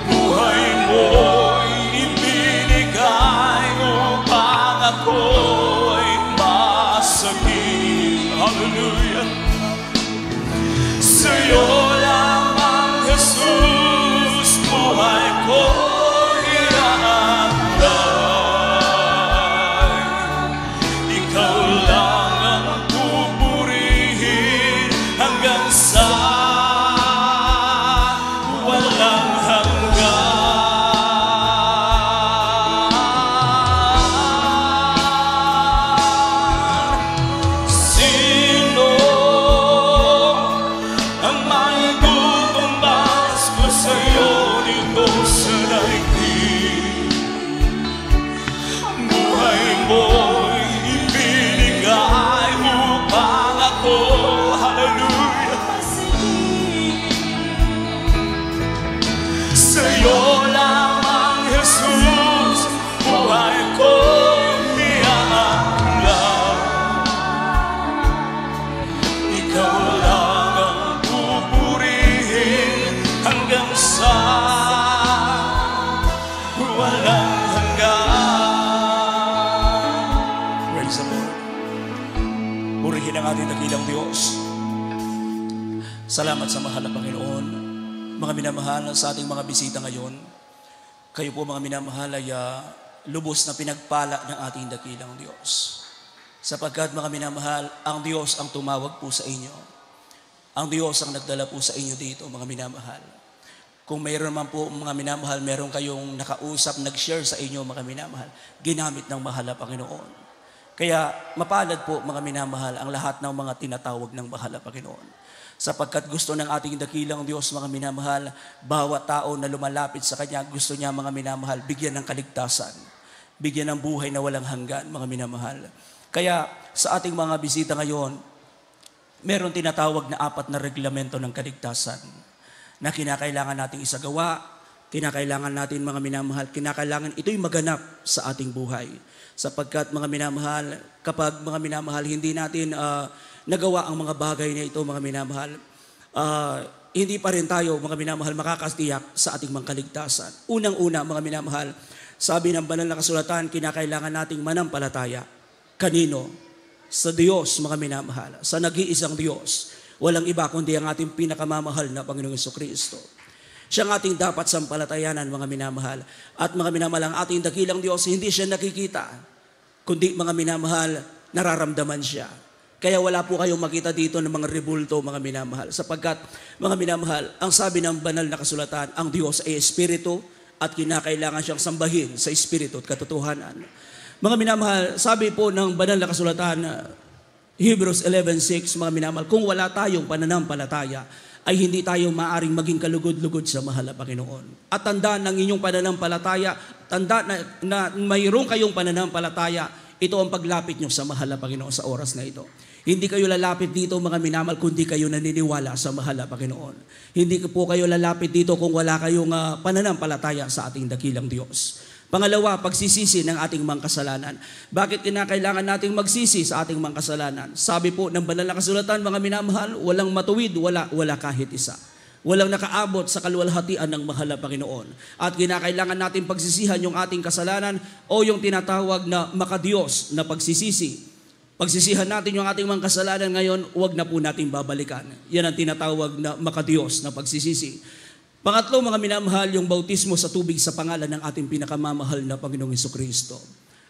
Buhay mo'y ibinigay upang ako'y masagip. Hallelujah. Sa'yo lamang, Jesus, buhay ko'y iaalay. Ikaw lang ang pupurihin hanggang sa walang hanggan. Sino ang maitutumbas ko sa'yo dito sa daigdig? Buhay mo'y ibinigay upang ako, hallelujah, sa'yo lamang, Jesus, buhay ko'y iaalay. Ikaw lang ang pupurihin hanggang sa walang hanggan. Praise the Lord. Purihin ang ating dakilang Diyos. Salamat sa mahal na Panginoon. Mga minamahal sa ating mga bisita ngayon, kayo po mga minamahal ay lubos na pinagpala ng ating dakilang Diyos. Sapagkat mga minamahal, ang Diyos ang tumawag po sa inyo. Ang Diyos ang nagdala po sa inyo dito, mga minamahal. Kung mayroon man po mga minamahal, meron kayong nakausap, nag-share sa inyo mga minamahal, ginamit ng mahal na Panginoon. Kaya mapalad po mga minamahal ang lahat ng mga tinatawag ng mahal na Panginoon. Sapagkat gusto ng ating dakilang Diyos mga minamahal, bawat tao na lumalapit sa Kanya, gusto niya mga minamahal, bigyan ng kaligtasan, bigyan ng buhay na walang hanggan mga minamahal. Kaya sa ating mga bisita ngayon, meron tinatawag na 4 na reglamento ng kaligtasan na kinakailangan nating isagawa, kinakailangan natin mga minamahal, kinakailangan ito'y maganap sa ating buhay. Sapagkat mga minamahal, kapag mga minamahal, hindi natin nagawa ang mga bagay na ito mga minamahal, hindi pa rin tayo mga minamahal makakastiyak sa ating mga kaligtasan. Unang-una mga minamahal, sabi ng banal na kasulatan, kinakailangan nating manampalataya. Kanino? Sa Diyos mga minamahal, sa nag-iisang Diyos. Walang iba kundi ang ating pinakamamahal na Panginoong Jesucristo. Siya ang ating dapat sampalatayanan mga minamahal. At mga minamahal, ang ating dakilang Diyos, hindi siya nakikita, kundi mga minamahal, nararamdaman siya. Kaya wala po kayong makita dito ng mga rebulto, mga minamahal. Sapagkat, mga minamahal, ang sabi ng banal na kasulatan, ang Diyos ay Espiritu at kinakailangan siyang sambahin sa Espiritu at katotohanan. Mga minamahal, sabi po ng banal na kasulatan, Hebrews 11:6, mga minamahal, kung wala tayong pananampalataya, ay hindi tayo maaring maging kalugod-lugod sa mahal na Panginoon. At tandaan ng inyong pananampalataya, tandaan na mayroong kayong pananampalataya, ito ang paglapit nyo sa mahal na Panginoon sa oras na ito. Hindi kayo lalapit dito mga minamahal kundi kayo naniniwala sa mahal na Panginoon. Hindi po kayo lalapit dito kung wala kayong pananampalataya sa ating dakilang Diyos. Pangalawa, pagsisisi ng ating mga kasalanan. Bakit kinakailangan nating magsisi sa ating mga kasalanan? Sabi po ng banal na kasulatan, mga minamahal, walang matuwid, wala kahit isa. Walang nakaabot sa kaluwalhatian ng mahal na Panginoon. At kinakailangan natin pagsisihan yung ating kasalanan o yung tinatawag na makadiyos na pagsisisi. Pagsisihan natin yung ating mga kasalanan ngayon, huwag na po natin babalikan. Yan ang tinatawag na makadiyos na pagsisisi. Pangatlo, mga minamahal, yung bautismo sa tubig sa pangalan ng ating pinakamamahal na Panginoong Jesucristo.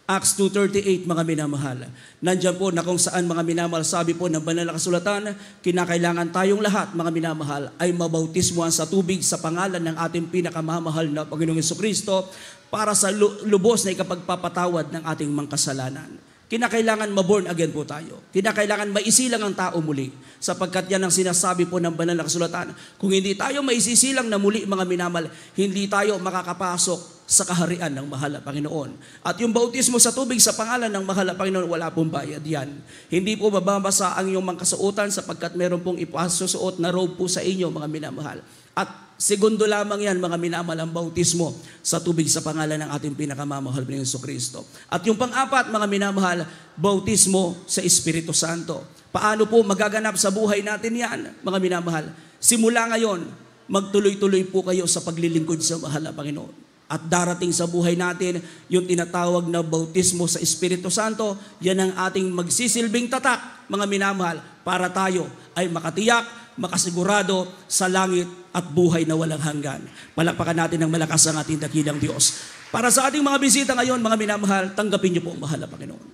Acts 2:38, mga minamahal. Nandyan po na kung saan mga minamahal, sabi po ng banal na kasulatan, kinakailangan tayong lahat, mga minamahal, ay mabautismuhan sa tubig sa pangalan ng ating pinakamamahal na Panginoong Jesucristo para sa lubos na ikapagpapatawad ng ating mga kasalanan. Kinakailangan maborn again po tayo. Kinakailangan maisilang ang tao muli. Sapagkat yan ang sinasabi po ng banal na kasulatan. Kung hindi tayo maisisilang na muli mga minamahal, hindi tayo makakapasok sa kaharian ng mahal na Panginoon. At yung bautismo sa tubig sa pangalan ng mahal na Panginoon, wala pong bayad yan. Hindi po mababasa ang inyong mga kasuotan sapagkat meron pong ipasusuot na robe po sa inyo mga minamahal. At segundo lamang yan, mga minamahal, ang bautismo sa tubig sa pangalan ng ating pinakamamahal na Jesucristo. At yung pang-apat, mga minamahal, bautismo sa Espiritu Santo. Paano po magaganap sa buhay natin yan, mga minamahal? Simula ngayon, magtuloy-tuloy po kayo sa paglilingkod sa mahal na Panginoon. At darating sa buhay natin, yung tinatawag na bautismo sa Espiritu Santo, yan ang ating magsisilbing tatak, mga minamahal, para tayo ay makatiyak, makasigurado sa langit at buhay na walang hanggan. Palakpakan natin ng malakas ang ating dakilang Diyos. Para sa ating mga bisita ngayon, mga minamahal, tanggapin niyo po ang mahal na Panginoon.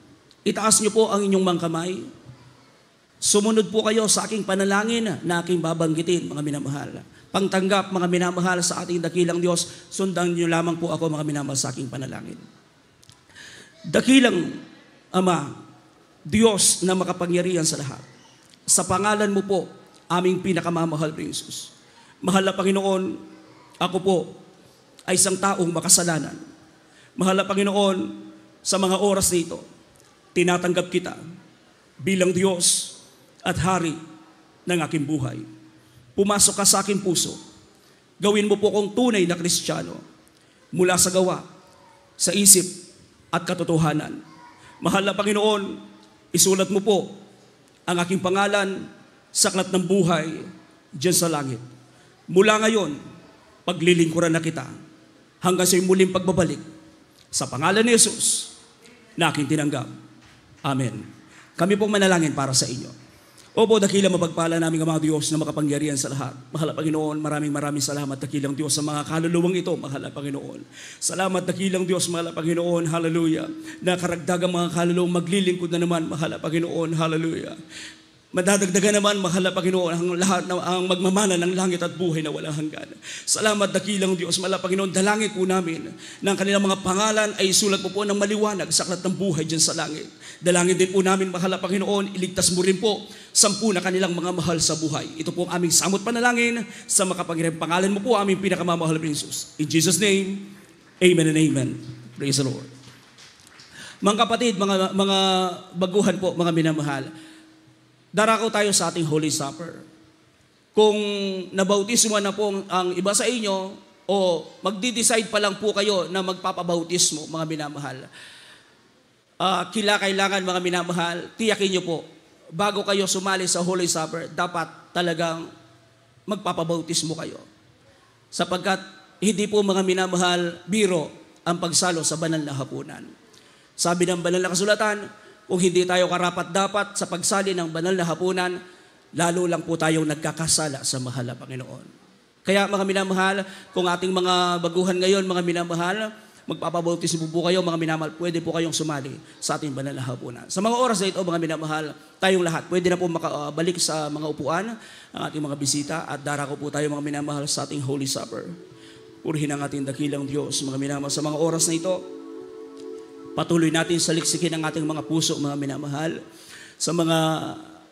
Itaas niyo po ang inyong mga kamay. Sumunod po kayo sa aking panalangin na aking babanggitin, mga minamahal. Pangtanggap, mga minamahal, sa ating dakilang Diyos, sundan niyo lamang po ako, mga minamahal, sa aking panalangin. Dakilang Ama, Diyos na makapangyarihan sa lahat, sa pangalan mo po, aming pinakamamahal na Jesus. Mahal na Panginoon, ako po ay isang taong makasalanan. Mahal na Panginoon, sa mga oras na ito, tinatanggap kita bilang Diyos at Hari ng aking buhay. Pumasok ka sa aking puso. Gawin mo po kong tunay na Kristiyano mula sa gawa, sa isip at katotohanan. Mahal na Panginoon, isulat mo po ang aking pangalan sa aklat ng buhay diyan sa langit. Mula ngayon, paglilingkuran na kita hanggang sa muling pagbabalik. Sa pangalan ni Jesus na aking tinanggap. Amen. Kami pong manalangin para sa inyo. Opo, dakilang mapagpala namin ang mga Diyos na makapangyarihan sa lahat. Mahal na Panginoon, maraming salamat, dakilang Diyos, sa mga kaluluwang ito, mahal na Panginoon. Salamat, dakilang Diyos, mahal na Panginoon, hallelujah. Na karagdagang mga kaluluwang maglilingkod na naman, mahal na Panginoon, hallelujah. Madadagdagan naman, mahal na Panginoon, ang lahat na ang magmamana ng langit at buhay na walang hanggan. Salamat, dakilang Diyos, mahal na Panginoon, dalangin po namin na ang kanilang mga pangalan ay isulat po ng maliwanag sa aklat ng buhay dyan sa langit. Dalangin din po namin, mahal na Panginoon, iligtas mo rin po 10 na kanilang mga mahal sa buhay. Ito po ang aming samot panalangin sa makapangyarihang pangalan mo po, aming pinakamamahal na Jesus. In Jesus' name, amen and amen. Praise the Lord. Mga kapatid, mga baguhan po, mga minamahal, darako tayo sa ating Holy Supper. Kung nabautismo na po ang iba sa inyo, o magdi-decide pa lang po kayo na magpapabautismo, mga minamahal, kailangan, mga minamahal, tiyakin nyo po, bago kayo sumali sa Holy Supper, dapat talagang magpapabautismo kayo. Sapagkat hindi po, mga minamahal, biro ang pagsalo sa banal na hapunan. Sabi ng banal na kasulatan, kung hindi tayo karapat-dapat sa pagsali ng banal na hapunan, lalo lang po tayong nagkakasala sa mahal na Panginoon. Kaya, mga minamahal, kung ating mga baguhan ngayon, mga minamahal, magpapabautismo po kayo, mga minamahal, pwede po kayong sumali sa ating banal na hapunan. Sa mga oras na ito, mga minamahal, tayong lahat, pwede na po makabalik sa mga upuan, ang ating mga bisita, at darako po tayo, mga minamahal, sa ating Holy Supper. Purihin ang ating dakilang Diyos, mga minamahal. Sa mga oras na ito, patuloy natin saliksikin ang ating mga puso, mga minamahal. Sa mga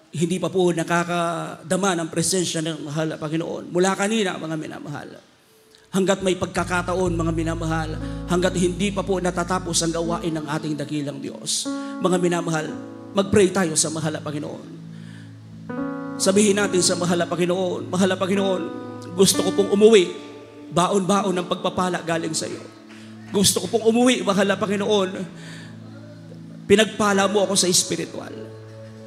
hindi pa po nakakadama ng presensya ng mahal na Panginoon. Mula kanina, mga minamahal. Hanggat may pagkakataon, mga minamahal, hanggat hindi pa po natatapos ang gawain ng ating dakilang Diyos. Mga minamahal, mag-pray tayo sa mahal na Panginoon. Sabihin natin sa mahal na Panginoon, gusto ko pong umuwi, baon-baon ng pagpapala galing sa iyo. Gusto ko pong umuwi, mahal na Panginoon, pinagpala mo ako sa espiritual.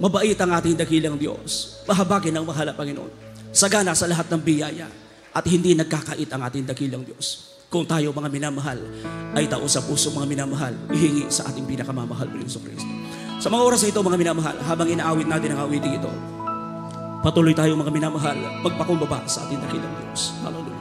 Mabait ang ating dakilang Diyos. Mahabagin ang mahal na Panginoon. Sagana sa lahat ng biyaya. At hindi nagkakait ang ating dakilang Diyos. Kung tayo, mga minamahal, ay tao sa puso, mga minamahal, ihingi sa ating pinakamamahal na Jesucristo. Sa mga oras na ito, mga minamahal, habang inaawit natin ang awiting ito, patuloy tayo, mga minamahal, magpakumbaba sa ating dakilang Diyos. Hallelujah.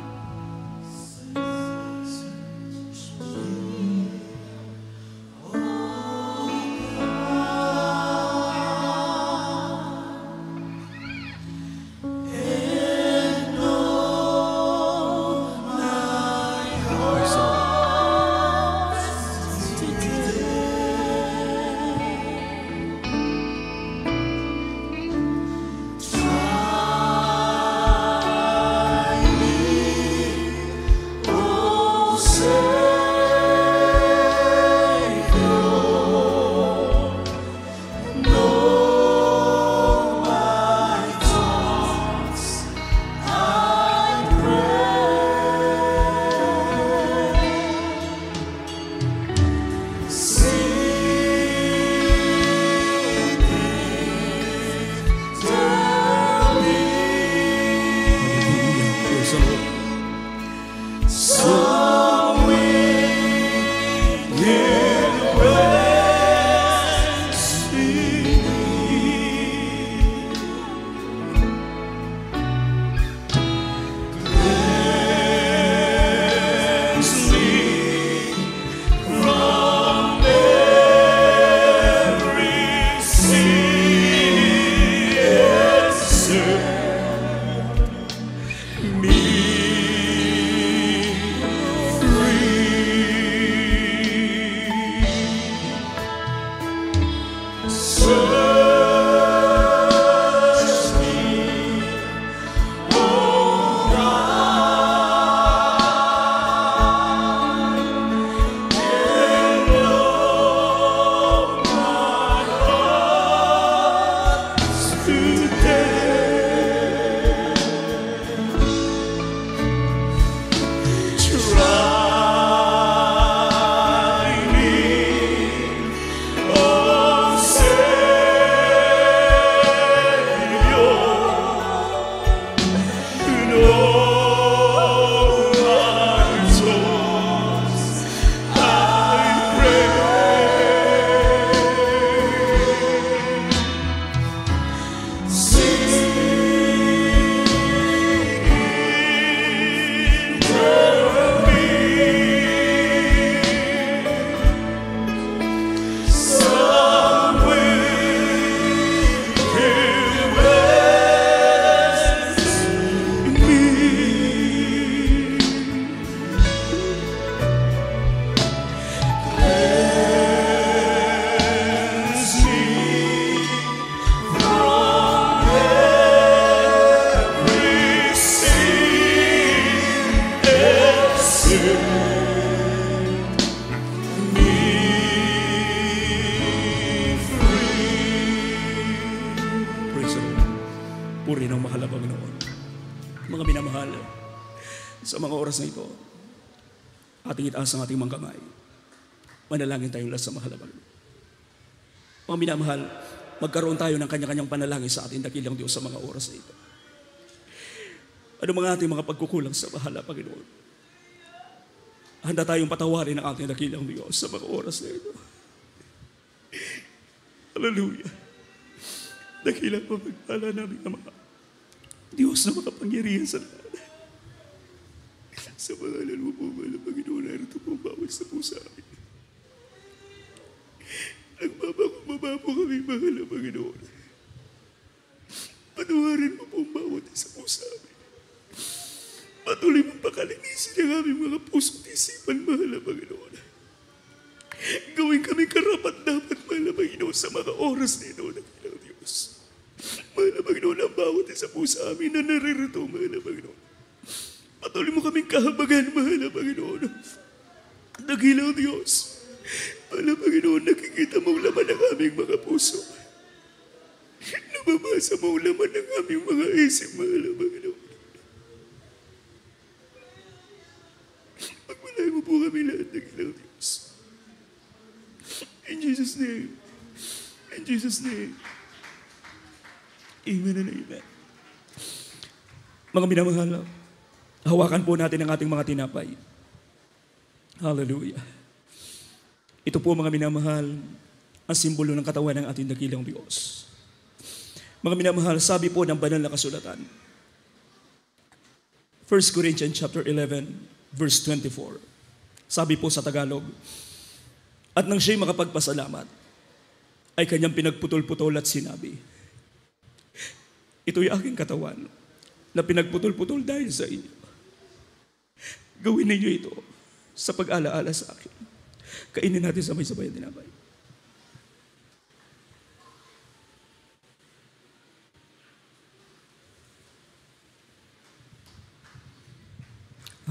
papuri ng mahal na Panginoon. Mga minamahal, sa mga oras na ito, ating itaas ang ating mga kamay. Manalangin tayong lahat sa mahal na Panginoon. Mga minamahal, magkaroon tayo ng kanya-kanyang panalangin sa ating dakilang Diyos sa mga oras na ito. Ano mga ating mga pagkukulang sa mahal na Panginoon? Handa tayong patawarin ang ating dakilang Diyos sa mga oras na ito. Hallelujah. Dakilang pagpala namin Ama, Diyos na makapangyarihan sa lahat. Sa pangalan mo po, mahal na Panginoon, narito po bawat sa pusa amin. Nagbaba po kami, mahal na Panginoon. Patawarin mo po ang bawat isa po sa amin. Patuloy mong pakalinisin ang aming mga puso't isipan, mahal na Panginoon. Gawin kami karapat-dapat, mahal na Panginoon, sa mga oras na ito, dakilang Diyos. Mahal na Panginoon, ang bawat isa po sa amin na naririto, mahal na Panginoon. Patuloy mo kaming kahabagan, mahal na Panginoon. Dakilang Diyos, mahal na Panginoon, nakikita mo ang laman ng aming mga puso. Nababasa mo ang laman ng aming mga isip, mahal na Panginoon. Pagmalay mo po kami lahat, dakilang Diyos. In Jesus' name. In Jesus' name. Amen and amen. Mga minamahal, hawakan po natin ang ating mga tinapay. Hallelujah. Ito po mga minamahal, ang simbolo ng katawan ng ating dakilang Diyos. Mga minamahal, sabi po ng banal na kasulatan, 1 Corinthians chapter 11, verse 24. Sabi po sa Tagalog, at nang siya'y makapagpasalamat, ay kanyang pinagputol-putol at sinabi, ito'y aking katawan na pinagputol-putol dahil sa inyo. Gawin ninyo ito sa pag-alaala sa akin. Kainin natin sabay-sabay ang tinapay.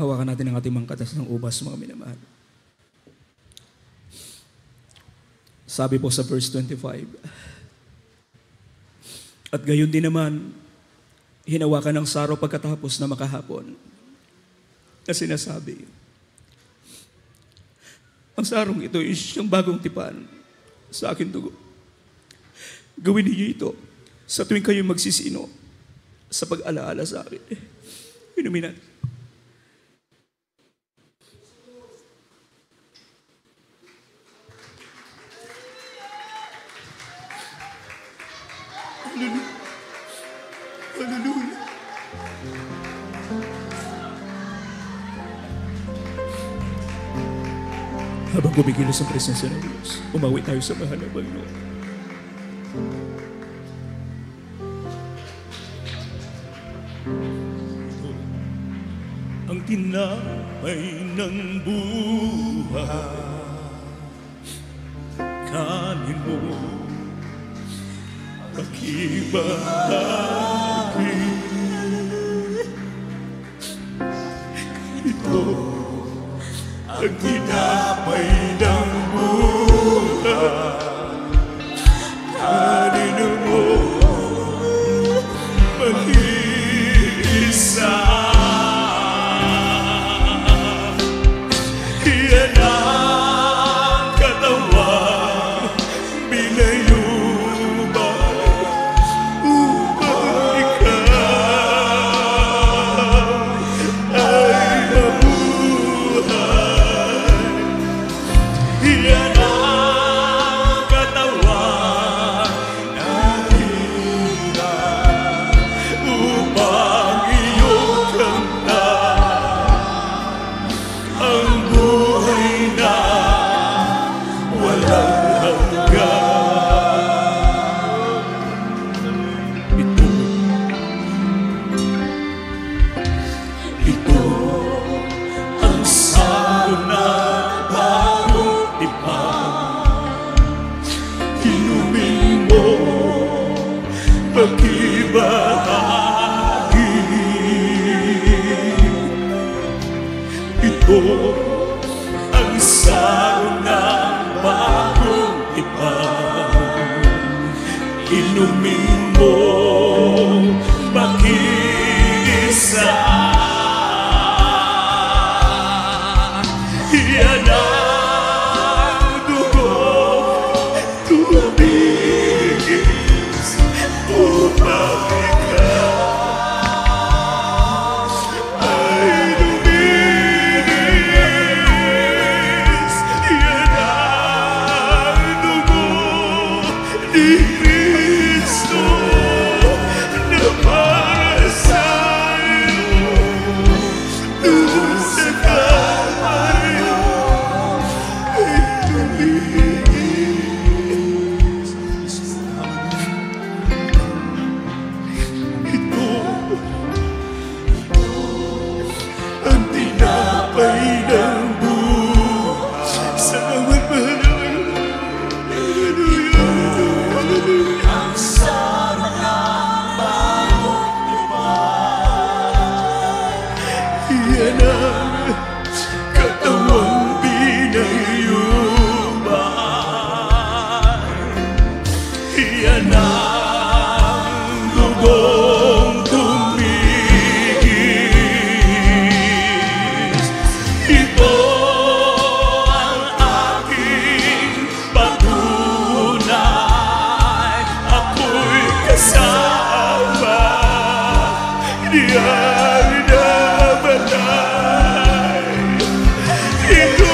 Hawakan natin ang ating mga katas ng ubas, mga minamahal. Sabi po sa verse 25, at gayon din naman, hinawakan ng saro pagkatapos na makahapon. Na sinasabi, ang sarong ito ay siyang bagong tipan sa aking dugo. Gawin niyo ito sa tuwing kayo magsisino sa pag-alaala sa akin. Inumin natin. Hallelujah. Habang kumikilos ang presensya ng Diyos, umawi tayo sa mahal na Panginoon. Ang tinapay ng buhay, kanin mo, pakibahagi. Ito ang tinapay ng buhay, kanin mo, mag-iisa. Yan ang katawan, binayubay upang ikaw ay mabuhay. Yan ang katawan na hirap upang iyong kamtan ang buhay na walang hanggan. Ito ang saro na bagong tipan. Inumin mo, pag-ibahagi. Ito ang saro ng bagong tipan. Inumin mo, yang namatay. Ito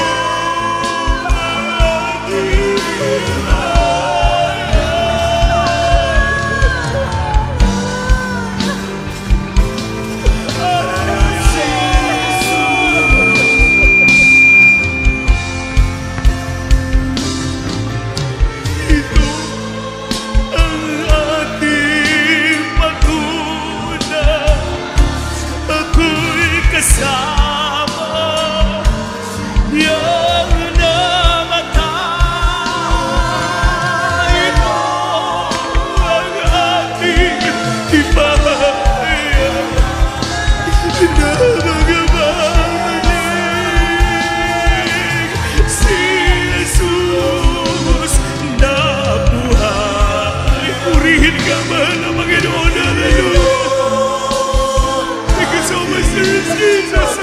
kasama yang namatay. Ito ang ating ibabayan na magabalik. Si Jesus na buhay. Purihin ka man ang Panginoon. Hallelujah. Thank you so much, Jesus.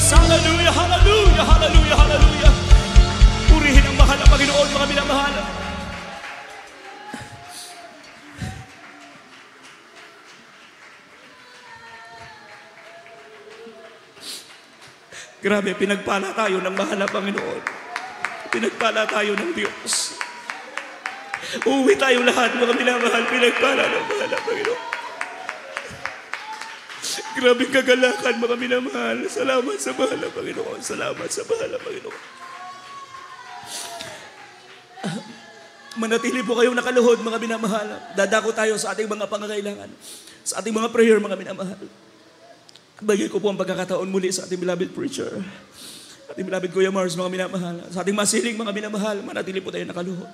Hallelujah, hallelujah, hallelujah, hallelujah. Purihin ang mahal na Panginoon, mga minamahal. Grabe, pinagpala tayo ng mahal na Panginoon. Pinagpala tayo ng Diyos. Uuwi tayo lahat, mga minamahal, pinagpala ng mahal na Panginoon. Grabing kagalakan, mga minamahal. Salamat sa mahal na Panginoon. Salamat sa mahal na Panginoon. Manatili po kayong nakaluhod, mga minamahal. Dadako tayo sa ating mga pangangailangan. Sa ating mga prayer, mga minamahal. Bagay ko po ang pagkakataon muli sa ating beloved preacher. Ating beloved Kuya Mars, mga minamahal. Sa ating masiling, mga minamahal, manatili po tayo nakaluhod.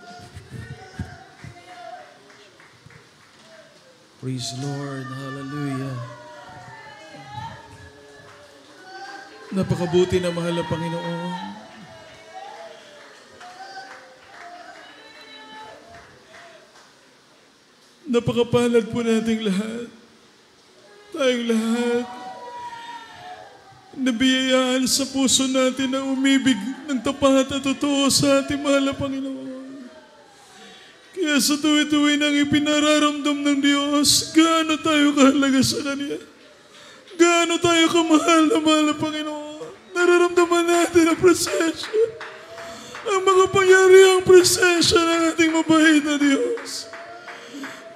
Praise the Lord. Hallelujah. Napakabuti na mahal na Panginoon. Napakapalad po nating lahat. Tayong lahat. Nabiyayaan sa puso natin na umibig ng tapat at totoo sa ating mahal na Panginoon. Kaya sa tuwi-tuwi nang ipinararamdam ng Diyos, gaano tayo kahalaga sa Kanya. Gaano tayo kamahal na mahal na Panginoon. Nararamdaman natin ang presensya. Ang makapangyarihang presensya ng ating mabait na Diyos.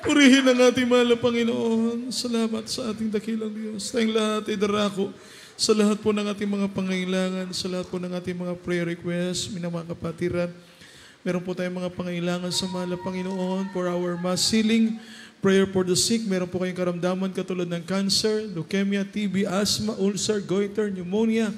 Purihin ang ating mahal na Panginoon. Salamat sa ating dakilang Diyos. Tayong lahat ay darako sa lahat po ng ating mga pangailangan, sa lahat po ng ating mga prayer requests, mga kapatiran. Meron po tayong mga pangailangan sa mahal na Panginoon for our mass healing, prayer for the sick. Meron po kayong karamdaman katulad ng cancer, leukemia, TB, asthma, ulcer, goiter, pneumonia.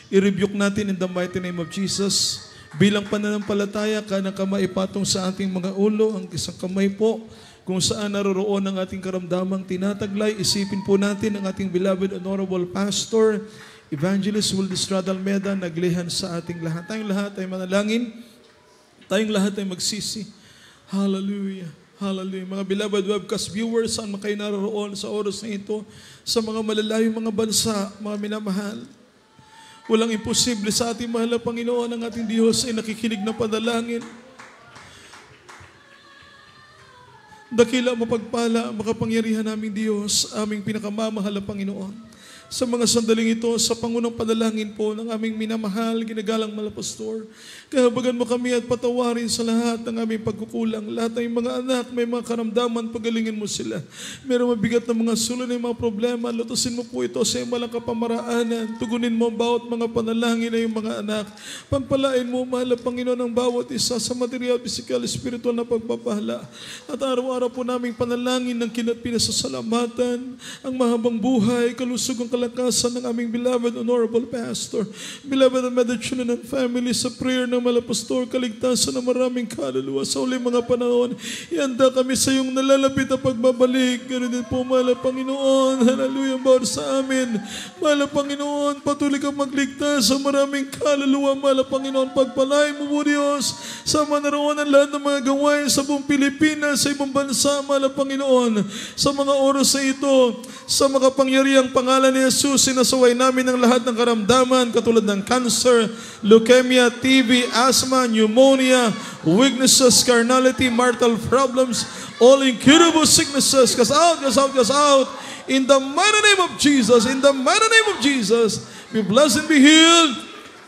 I-rebuke natin in the mighty name of Jesus. Bilang pananampalataya, kanang kamay ipatong sa ating mga ulo, ang isang kamay po, kung saan naroroon ang ating karamdamang tinataglay. Isipin po natin ang ating beloved Honorable Pastor, Evangelist Wildestrada Almeda, naglihan sa ating lahat. Tayong lahat ay manalangin. Tayong lahat ay magsisi. Hallelujah. Hallelujah. Mga beloved webcast viewers, saan man kayo naroroon sa oras na ito, sa mga malalayong mga bansa, mga minamahal. Walang imposible sa ating mahal na Panginoon. Ang ating Diyos ay nakikinig na panalangin. Dakila, mapagpala, makapangyarihan naming Diyos, aming pinakamamahal na Panginoon. Sa mga sandaling ito, sa pangunang panalangin po ng aming minamahal, ginagalang malapastor, kahabagan mo kami at patawarin sa lahat ng aming pagkukulang. Lahat ng mga anak, may mga karamdaman, pagalingin mo sila. Meron mabigat na mga sulod ng mga problema, lutusin mo po ito sa iyong malang kapamaraanan. Tugunin mo ang bawat mga panalangin ng iyong mga anak. Pagpalain mo, mahal na Panginoon, ang bawat isa sa material, physical, spiritual na pagpapahala. At araw-araw po naming panalangin ng pinasasalamatan, ang mahabang buhay, kalusugang kalakasan ng aming beloved honorable pastor, beloved Almeda children and family, sa prayer ng malapastor, kaligtasan ng maraming kaluluwa sa uling mga panahon. Ihanda kami sa iyong nalalapit na pagbabalik. Ganoon din po, mahal na Panginoon, hallelujah, bawat sa amin. Mahal na Panginoon, patuloy kang magligtas sa maraming kaluluwa. Mahal na Panginoon, pagpalain mo po Diyos sa manaroon ng lahat ng mga gawain sa buong Pilipinas, sa ibang bansa, mahal na Panginoon, sa mga oras na ito, sa makapangyarihang pangalan ni Jesus, sinasaway namin ang lahat ng karamdaman katulad ng cancer, leukemia, TB, asthma, pneumonia, weaknesses, carnality, marital problems, all incurable sicknesses. Cast out, cast out, cast out. In the mighty name of Jesus, in the mighty name of Jesus, be blessed and be healed.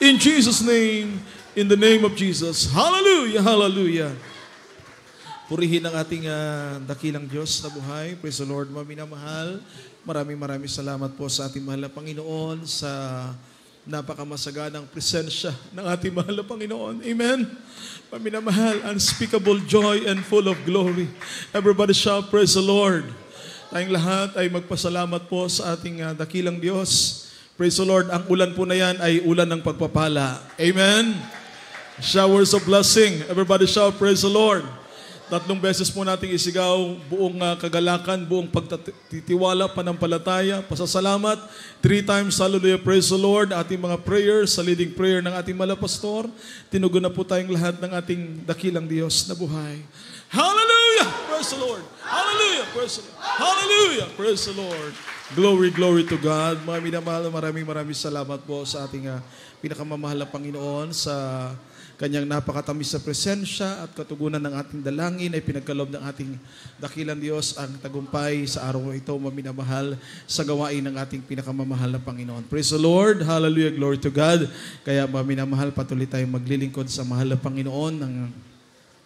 In Jesus' name, in the name of Jesus. Hallelujah, hallelujah. Purihin ang ating dakilang Diyos na buhay. Praise the Lord, mga minamahal. Maraming salamat po sa ating mahal na Panginoon sa napakamasaganang presensya ng ating mahal na Panginoon. Amen. Minamahal, unspeakable joy and full of glory. Everybody shout, praise the Lord. Tayong lahat ay magpasalamat po sa ating dakilang Diyos. Praise the Lord. Ang ulan po na yan ay ulan ng pagpapala. Amen. Showers of blessing. Everybody shout, praise the Lord. 3 beses po nating isigaw, buong kagalakan, buong pagtitiwala, panampalataya, pasasalamat. 3 times, hallelujah, praise the Lord. Ating mga prayers, sa leading prayer ng ating malapastor. Tinugon na po tayong lahat ng ating dakilang Diyos na buhay. Hallelujah! Praise the Lord! Hallelujah! Praise the Lord! Hallelujah! Praise the Lord! Glory, glory to God. Mga minamahal, maraming salamat po sa ating pinakamamahal na Panginoon sa Kanyang napakatamis sa presensya at katugunan ng ating dalangin ay pinagkaloob ng ating dakilang Diyos ang tagumpay sa araw ito, maminamahal, sa gawain ng ating pinakamamahal na Panginoon. Praise the Lord. Hallelujah. Glory to God. Kaya maminamahal, patuloy tayong maglilingkod sa mahal na Panginoon ng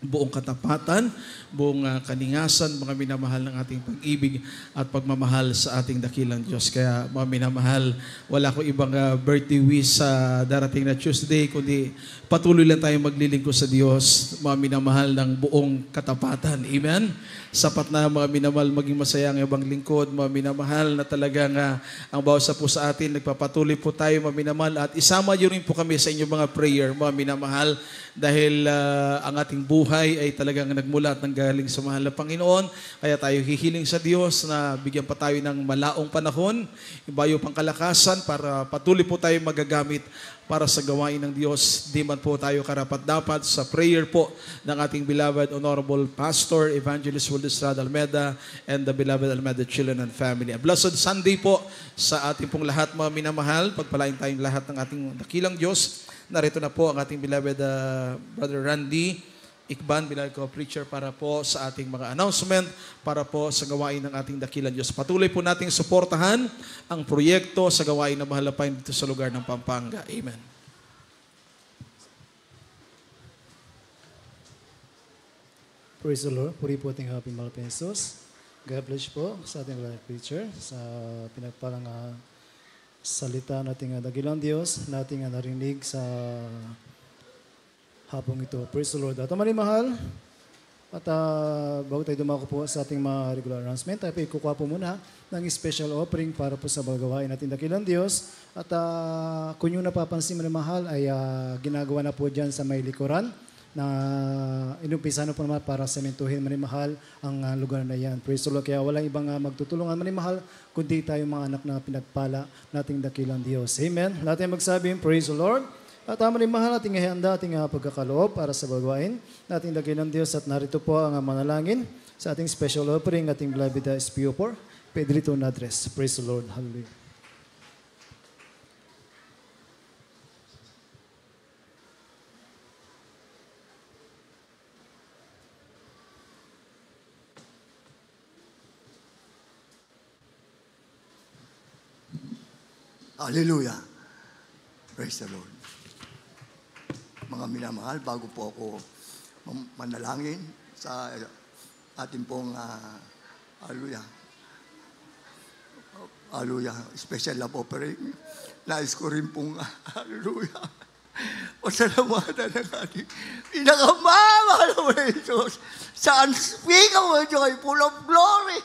buong katapatan, buong kaningasan, mga minamahal ng ating pag-ibig at pagmamahal sa ating dakilang Diyos. Kaya mga minamahal, wala ko ibang birthday wish sa darating na Tuesday, kundi patuloy lang tayong maglilingkod sa Diyos, mga minamahal ng buong katapatan. Amen? Sapat na mga minamahal, maging masaya ang ibang lingkod, mga minamahal na talagang ang bawat sa po sa atin, nagpapatuloy po tayo, mga minamahal, at isama nyo rin po kami sa inyong mga prayer, mga minamahal, dahil ang ating buhay ay talagang nagmulat ng galing sa mahal na Panginoon. Kaya tayo hihiling sa Diyos na bigyan pa tayo ng malaong panahon, ibayo pang kalakasan para patuloy po tayo magagamit para sa gawain ng Diyos. Di man po tayo karapat-dapat sa prayer po ng ating beloved Honorable Pastor, Evangelist Wildestrad Almeda, and the beloved Almeda children and family. A blessed Sunday po sa ating pong lahat, mga minamahal. Pagpalain tayong lahat ng ating dakilang Diyos. Narito na po ang ating beloved Brother Randy Ikban, beloved co-preacher, para po sa ating mga announcement, para po sa gawain ng ating dakilang Diyos. Patuloy po nating suportahan ang proyekto sa gawain na mahalapain dito sa lugar ng Pampanga. Amen. Praise the Lord. Puri po ating happy mahal na Jesus. God bless po sa ating beloved preacher, sa pinagpalang salita nating dakilang Diyos, nating narinig sa hapong ito. Praise the Lord. At mahal, at bago tayo dumako po sa ating mga regular announcement, tayo po ikukuha po muna ng special offering para po sa gawain natin dakilang Diyos. At kung yung napapansin mahal ay ginagawa na po dyan sa may likuran na inumpisa na po naman para sementuhin mahal ang lugar na yan. Praise the Lord. Kaya walang ibang magtutulungan mahal kundi tayong mga anak na pinagpala nating dakilang Diyos. Amen. Lahat tayo magsabi, praise the Lord. At mahal ating ihanda ating pagkakaloob para sa gawain nating dakilang Diyos. At narito po ang manalangin sa ating special offering, ating beloved SPO4, Pedrito Nadres. Praise the Lord. Hallelujah. Hallelujah. Praise the Lord. Mga minamahal, bago po ako manalangin sa ating pong hallelujah. Hallelujah. Special love offering. Nais ko rin pong hallelujah. Pasalamatan ng ating pinakamamahal na Diyos sa unspeakable joy, full of glory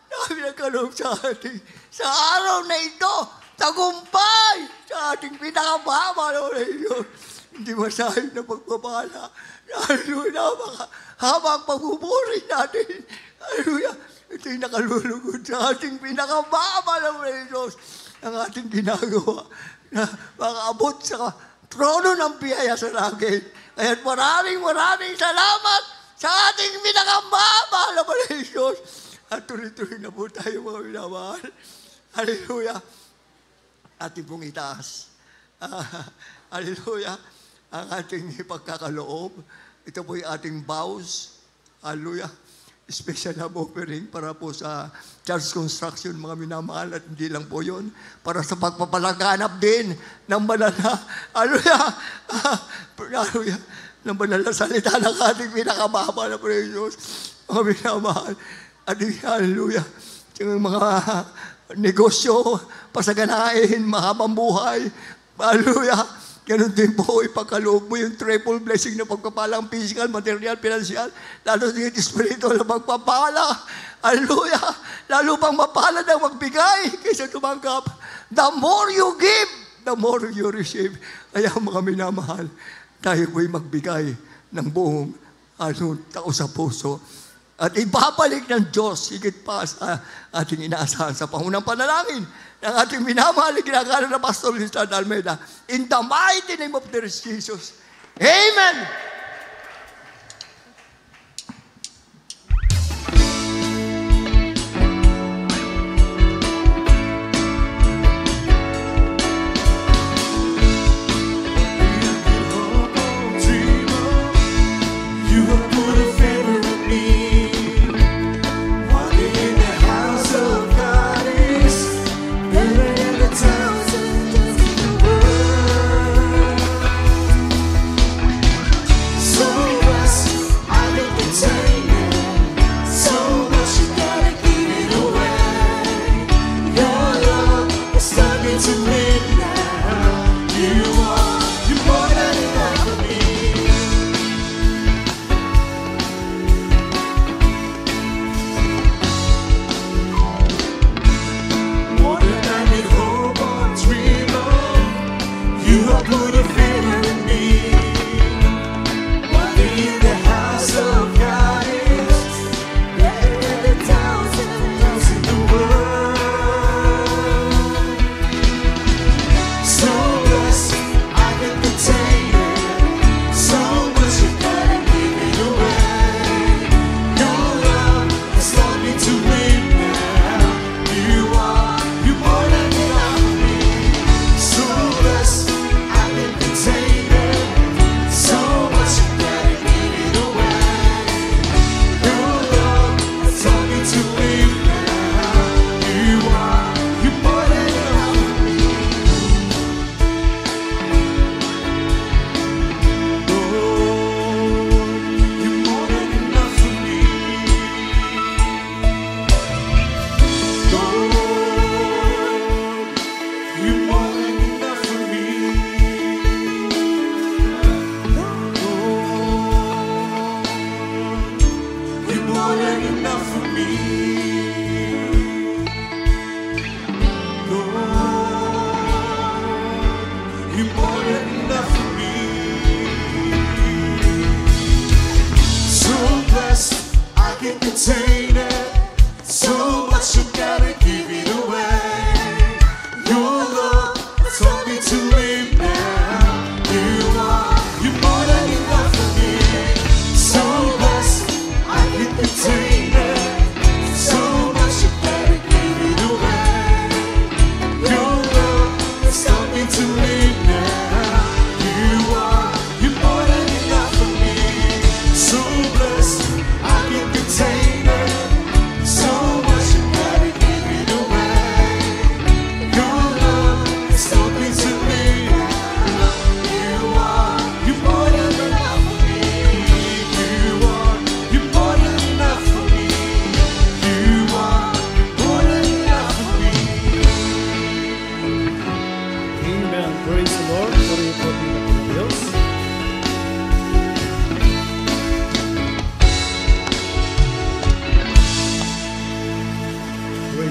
na pinagkaloob sa ating sa araw na ito, tagumpay sa ating pinakamamahal na Diyos. Hindi masahib na pagpapala. Hallelujah. Habang pagpupuri natin, hallelujah, ito'y nakalulugod sa ating pinakamamahal na Diyos ang ating ginagawa na makaabot sa trono ng biyaya sa langit. Kaya maraming salamat sa ating pinakamamahal na Diyos. At tuloy-tuloy na po tayo mga minamahal. Hallelujah. Ating pong itaas. Hallelujah. Ang ating pagkakaloob. Ito po yung ating vows. Hallelujah. Special love offering para po sa church construction, mga minamahal, at hindi lang po yun. Para sa pagpapalaganap din ng malala. Hallelujah. Hallelujah. Ng malala salita ng ating pinakamahal na Diyos. Mga minamahal. At hallelujah. Yung mga negosyo, pasaganain, mahabang buhay. Hallelujah. Ganun din po, ipagkaloob mo yung triple blessing na pagpapalang physical, material, financial, lalo din yung spiritual na pagpapala. Hallelujah! Lalo pang mapalad ang magbigay kaysa tumanggap. The more you give, the more you receive. Kaya mga minamahal, tayo po'y magbigay ng buong tao sa puso. At ibabalik ng Diyos higit pa sa ating inaasahan sa pangunang panalangin ng ating minamahal na ginagawa na Pastor Listad Almeida. In the mighty name of the Lord Jesus. Amen!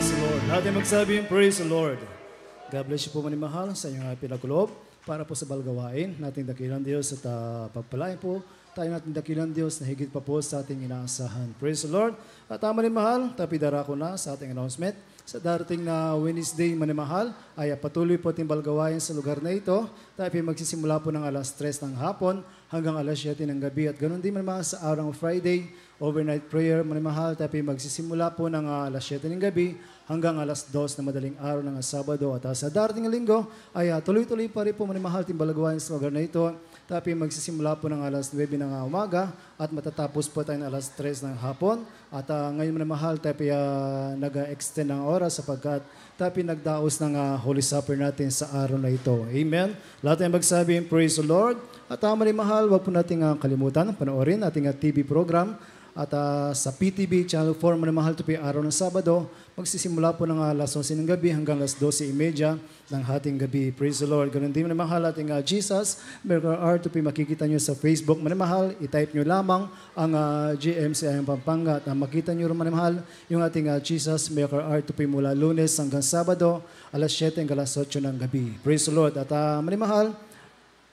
Praise the Lord. Natin magsabing, praise the Lord. God bless you po manimahal sa inyong pinagkulob para po sa balgawain nating dakilang Diyos at pagpalain po tayo natin dakilang Diyos na higit pa po sa ating inaasahan. Praise the Lord. At manimahal, tapidara ko na sa ating announcement. Sa darating na Wednesday manimahal ay patuloy po ating balgawain sa lugar na ito. Tayo magsisimula po ng alas 3 ng hapon hanggang alas 7 ng gabi. At ganoon din manimahal sa araw ng Friday, overnight prayer manimahal. Tayo magsisimula po ng alas 7 ng gabi hanggang alas 2 na madaling araw ng Sabado. At sa darating na linggo ay tuloy-tuloy pa rin po manimahal ating balgawain sa lugar na ito. Tayo magsisimula po ng alas 9 ng umaga at matatapos po tayo ng alas 3 ng hapon. At ngayon manimahal tayo nag-extend ng oras sapagkat tayo nagdaos ng Holy Supper natin sa araw na ito. Amen. Lahat tayo magsabi, praise the Lord. At manimahal, huwag po natin kalimutan, panoorin ating TV program. At sa PTV Channel 4 manimahal ito po yung araw ng Sabado. Magsisimula po ng alas 11 ng gabi hanggang alas 12:30 ng hating gabi. Praise the Lord. Ganun din manimahal ating Jesus Miracle Hour ito po makikita nyo sa Facebook. Manimahal, i-type nyo lamang ang GMCI Pampanga at makita nyo rin manimahal yung ating Jesus Miracle Hour ito po mula Lunes hanggang Sabado, alas 7 hanggang alas 8 ng gabi. Praise the Lord. At manimahal,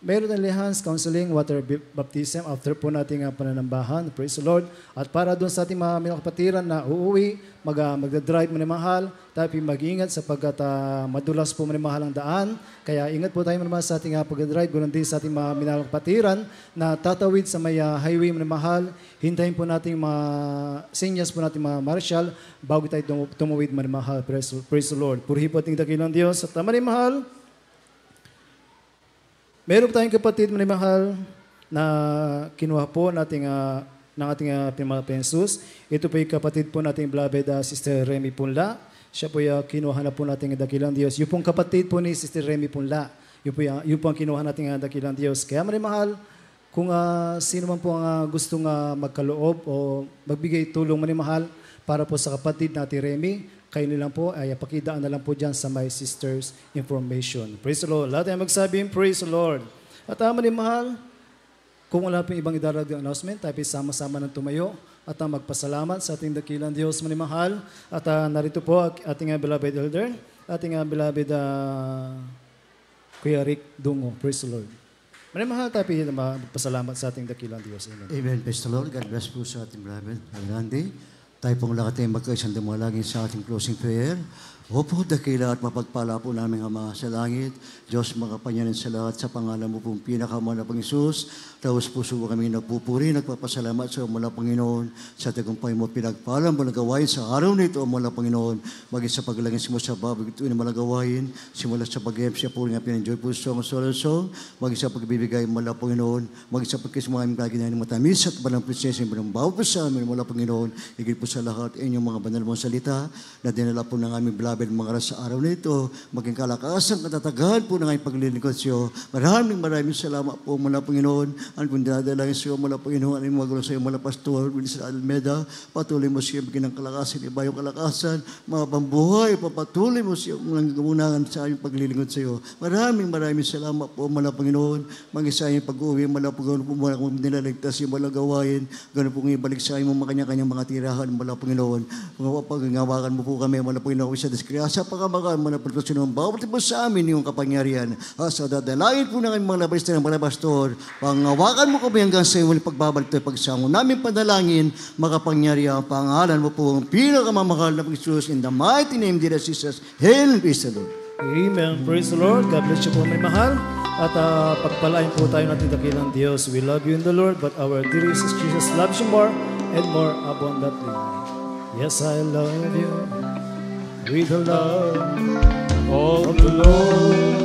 meron ng Lehans Counseling, Water Baptism after po nating pananambahan. Praise the Lord. At para doon sa ating mga kapatiran na uuwi, magdadrive manimahal, tayo mag-iingat sapagkat madulas po manimahal ang daan. Kaya ingat po tayo manimahal sa ating pagdadrive. Ganoon din sa ating mga minahal kapatiran na tatawid sa may highway manimahal. Hintayin po natin mga sinyas po natin mga marshal bago tayo tumawid manimahal. Praise the Lord. Purihin po ating dakilang Diyos. At manimahal, meron tayong kapatid manimahal na kinuha po nating ng ating pinamapensus. Ito po yung kapatid po nating beloved Sister Remy Punla. Siya po yung kinuha na po nating dakilang Diyos. Yung pong kapatid po ni Sister Remy Punla. Yung po ang kinuha nating dakilang Diyos. Kaya manimahal, kung sino man po ang gustong magkaloob o magbigay tulong manimahal para po sa kapatid natin Remy, kayo nilang po ay pakidaan na lang po dyan sa My Sisters Information. Praise the Lord. Lahat ay magsabing, praise the Lord. At manimahal, kung wala pong ibang idaragdag announcement, tayo sama-sama ng tumayo at magpasalamat sa ating dakilang Diyos manimahal. At narito po ating beloved elder, ating beloved Kuya Rick Dungo. Praise the Lord. Manimahal tayo magpasalamat sa ating dakilang Diyos. Amen. Amen. Praise the Lord. God bless po sa ating beloved Randy. Tayo pong lahat ay magkaisang dumalangin sa ating closing prayer. Opo, dakila at mapagpala po namin Ama sa langit. Diyos, makapanyanin sa lahat sa pangalan mo pong pinakamahal na Panginoon. Taos puso po kami nagpupuri, nagpapasalamat sa mula Panginoon sa tagumpay mo pinagpalang malagawain sa araw nito mula Panginoon. Maging sa paglangin mo sa babag ito na malagawain, simula sa pag-emsya po nga pinenjoy po song song, maging sa pagbibigay mula Panginoon, maging sa pagkismang aming kaginahin matamis at balang prinsesa ng bawat po sa amin mula Panginoon. Higit po sa lahat inyong mga banal mong salita na dinala po ng aming beloved mga ras sa araw na ito, maging kalakasan, katatagan po ng aming paglilingkod sa iyo. Maraming salamat po mula Panginoon. Ang kung dinadalangin sa iyo mula Panginoon, ang mga gulo sa iyo mula Pastor Wilson Almeda, patuloy mo siya bigyan ng kalakasan, iba yung kalakasan, mga pambuhay, papatuloy mo siya ng gamunangan sa aming paglilingkod sa iyo. Maraming salamat po mula Panginoon. Mag-isa yung pag-uwi mula Panginoon po mula kung nilaligtas yung mula gawain, gano'n pong ibalik sa iyo mga kanya-kanyang mga tirahan mula Panginoon. Pag-ngawakan mo po kami mula Panginoon sa diskriyasa, pagkamagaan mo na pagkasunong bawat po sa amin yung kapangyarihan. Sa dadalain po ng mga labas ng mga pastor, pangawakan mo kami hanggang sa iyo pagbabalik tayo pagsango namin panalangin, makapangyarihan ang pangalan mo po ang pinakamamahal na Panginoon in the mighty name of Jesus. Hail and peace the Lord. Amen. Praise the Lord. God bless you po may mahal. At pagpalain po tayo natin dakilang Diyos. We love you in the Lord, but our dear Jesus loves you more and more abundantly. Yes, I love you with the love of the Lord.